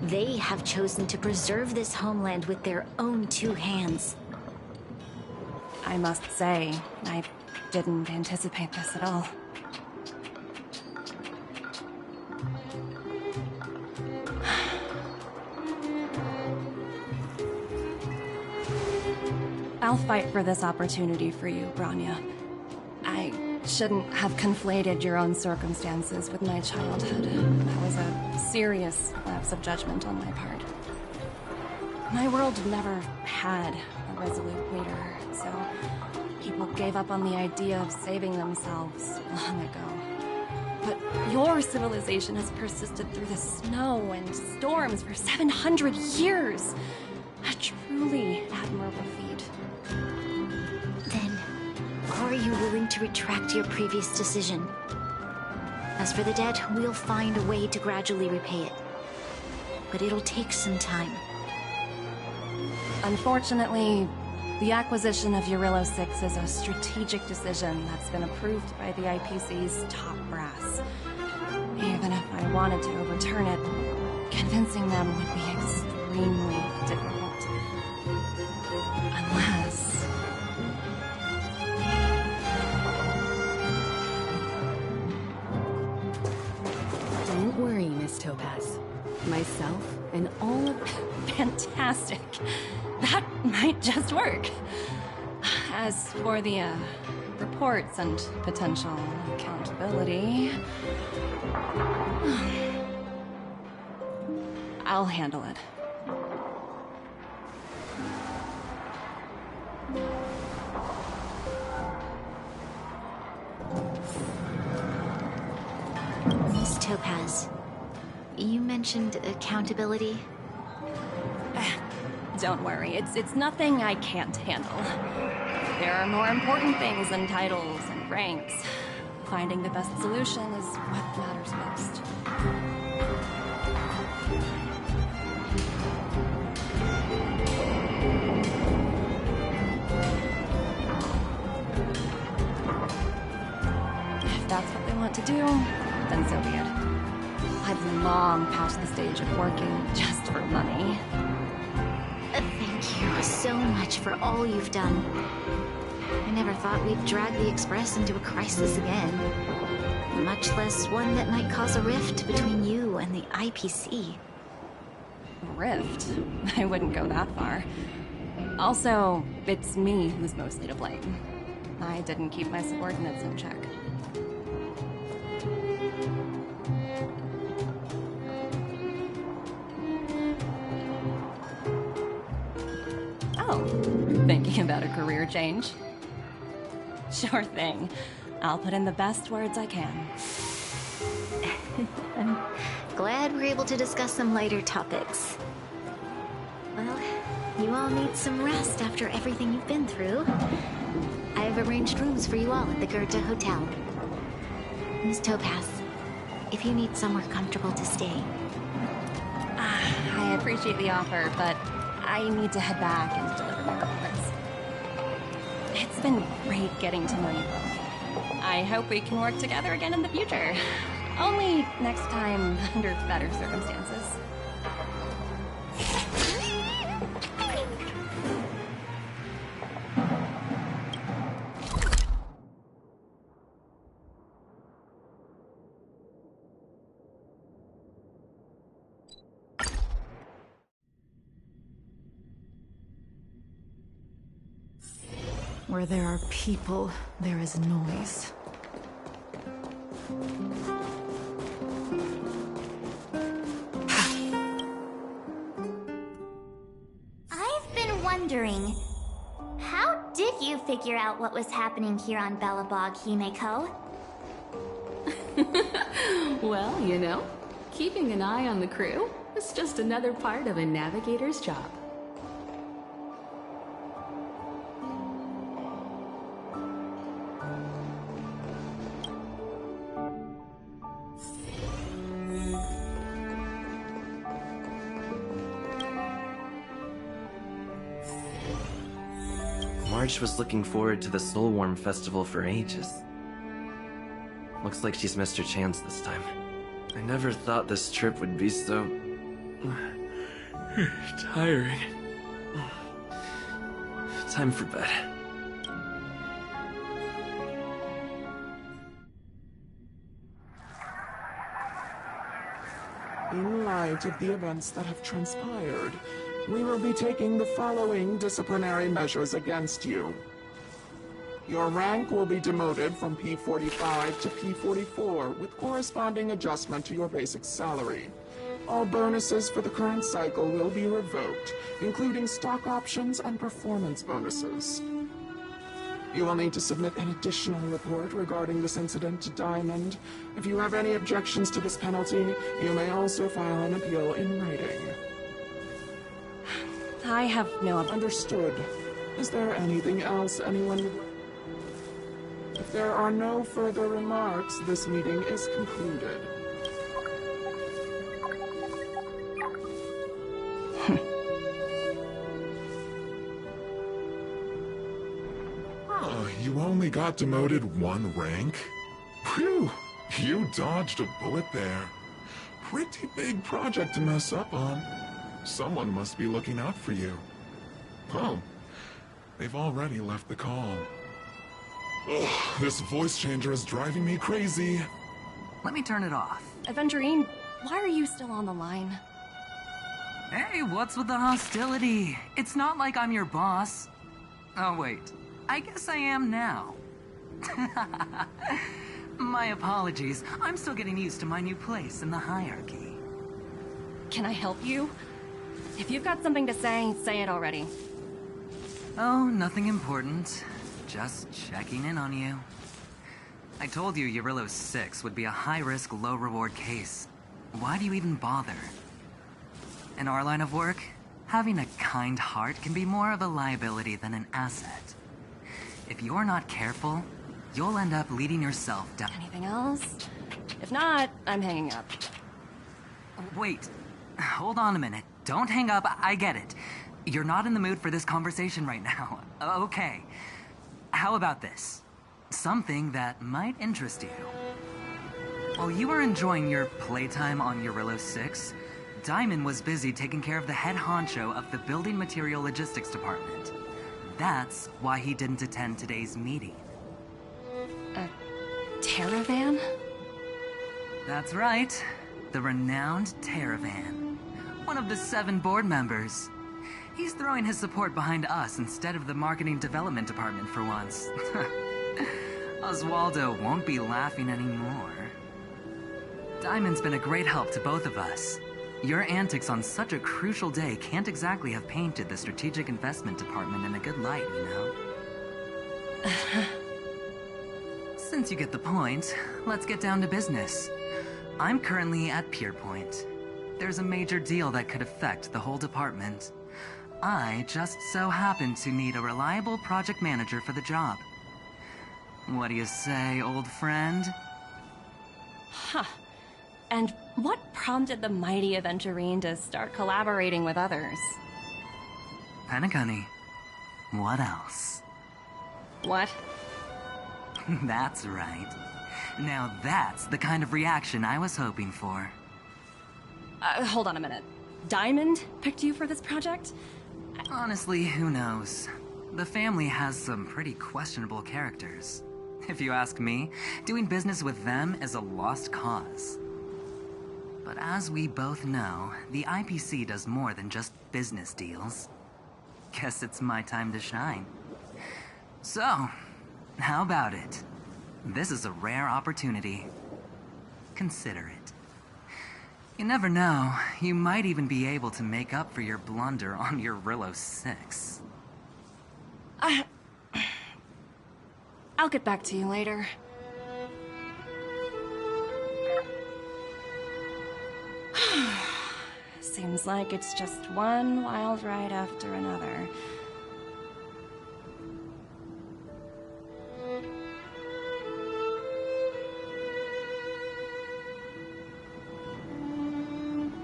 They have chosen to preserve this homeland with their own two hands. I must say, I didn't anticipate this at all. I'll fight for this opportunity for you, Bronya. I shouldn't have conflated your own circumstances with my childhood. That was a serious lapse of judgment on my part. My world never had a resolute leader, so people gave up on the idea of saving themselves long ago. But your civilization has persisted through the snow and storms for 700 years. A truly admirable feat. Then, are you willing to retract your previous decision? As for the debt, we'll find a way to gradually repay it. But it'll take some time. Unfortunately, the acquisition of Eurillo 6 is a strategic decision that's been approved by the IPC's top brass. Even if I wanted to overturn it, convincing them would be extremely difficult. Unless... Don't worry, Miss Topaz. Myself and all of... Fantastic. That might just work. As for the, reports and potential accountability... I'll handle it. Miss Topaz, you mentioned accountability. Don't worry, it's nothing I can't handle. There are more important things than titles and ranks. Finding the best solution is what matters most. If that's what they want to do, then so be it. I've long passed the stage of working just for money. Thank you so much for all you've done. I never thought we'd drag the Express into a crisis again. Much less one that might cause a rift between you and the IPC. Rift? I wouldn't go that far. Also, it's me who's mostly to blame. I didn't keep my subordinates in check. Oh, thinking about a career change? Sure thing. I'll put in the best words I can. I'm glad we're able to discuss some lighter topics. Well, you all need some rest after everything you've been through. I've arranged rooms for you all at the Goethe Hotel. Miss Topaz, if you need somewhere comfortable to stay. I appreciate the offer, but I need to head back and deliver my reports. It's been great getting to know you both. I hope we can work together again in the future. Only next time under better circumstances. Where there are people, there is noise. I've been wondering, how did you figure out what was happening here on Belobog, Himeko? Well, you know, keeping an eye on the crew is just another part of a navigator's job. March was looking forward to the Soulworm Festival for ages. Looks like she's missed her chance this time. I never thought this trip would be so... tiring. Time for bed. In light of the events that have transpired, we will be taking the following disciplinary measures against you. Your rank will be demoted from P45 to P44 with corresponding adjustment to your basic salary. All bonuses for the current cycle will be revoked, including stock options and performance bonuses. You will need to submit an additional report regarding this incident to Diamond. If you have any objections to this penalty, you may also file an appeal in writing. I have no... Understood. Is there anything else anyone would... If there are no further remarks, this meeting is concluded. You only got demoted 1 rank? Phew! You dodged a bullet there. Pretty big project to mess up on. Someone must be looking out for you. Oh, they've already left the call. Ugh, this voice changer is driving me crazy. Let me turn it off. Evangeline, why are you still on the line? Hey, what's with the hostility? It's not like I'm your boss. Oh, wait. I guess I am now. My apologies. I'm still getting used to my new place in the hierarchy. Can I help you? If you've got something to say it already. Oh, nothing important. Just checking in on you. I told you Eurylos 6 would be a high-risk, low-reward case. Why do you even bother? In our line of work, having a kind heart can be more of a liability than an asset. If you're not careful, you'll end up leading yourself down. Anything else? If not, I'm hanging up. Wait. Hold on a minute. Don't hang up. I get it. You're not in the mood for this conversation right now. Okay. How about this? Something that might interest you. While you were enjoying your playtime on Eurylos 6, Diamond was busy taking care of the head honcho of the Building Material Logistics Department. That's why he didn't attend today's meeting. A Terravan? That's right. The renowned Terravan. One of the 7 board members. He's throwing his support behind us instead of the Marketing Development Department for once. Oswaldo won't be laughing anymore. Diamond's been a great help to both of us. Your antics on such a crucial day can't exactly have painted the Strategic Investment Department in a good light, you know? Since you get the point, let's get down to business. I'm currently at Pierpoint. There's a major deal that could affect the whole department. I just so happen to need a reliable project manager for the job. What do you say, old friend? Huh. And what prompted the mighty Aventurine to start collaborating with others? Penacunny. What else? What? That's right. Now that's the kind of reaction I was hoping for. Hold on a minute. Diamond picked you for this project? Honestly, who knows? The family has some pretty questionable characters. If you ask me, doing business with them is a lost cause. But as we both know, the IPC does more than just business deals. Guess it's my time to shine. So, how about it? This is a rare opportunity. Consider it. You never know, you might even be able to make up for your blunder on Eurillo 6. I'll get back to you later. Seems like it's just one wild ride after another.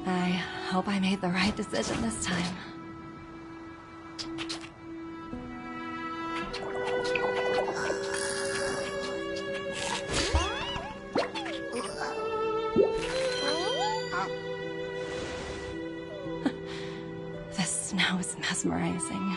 I hope I made the right decision this time. The snow is mesmerizing.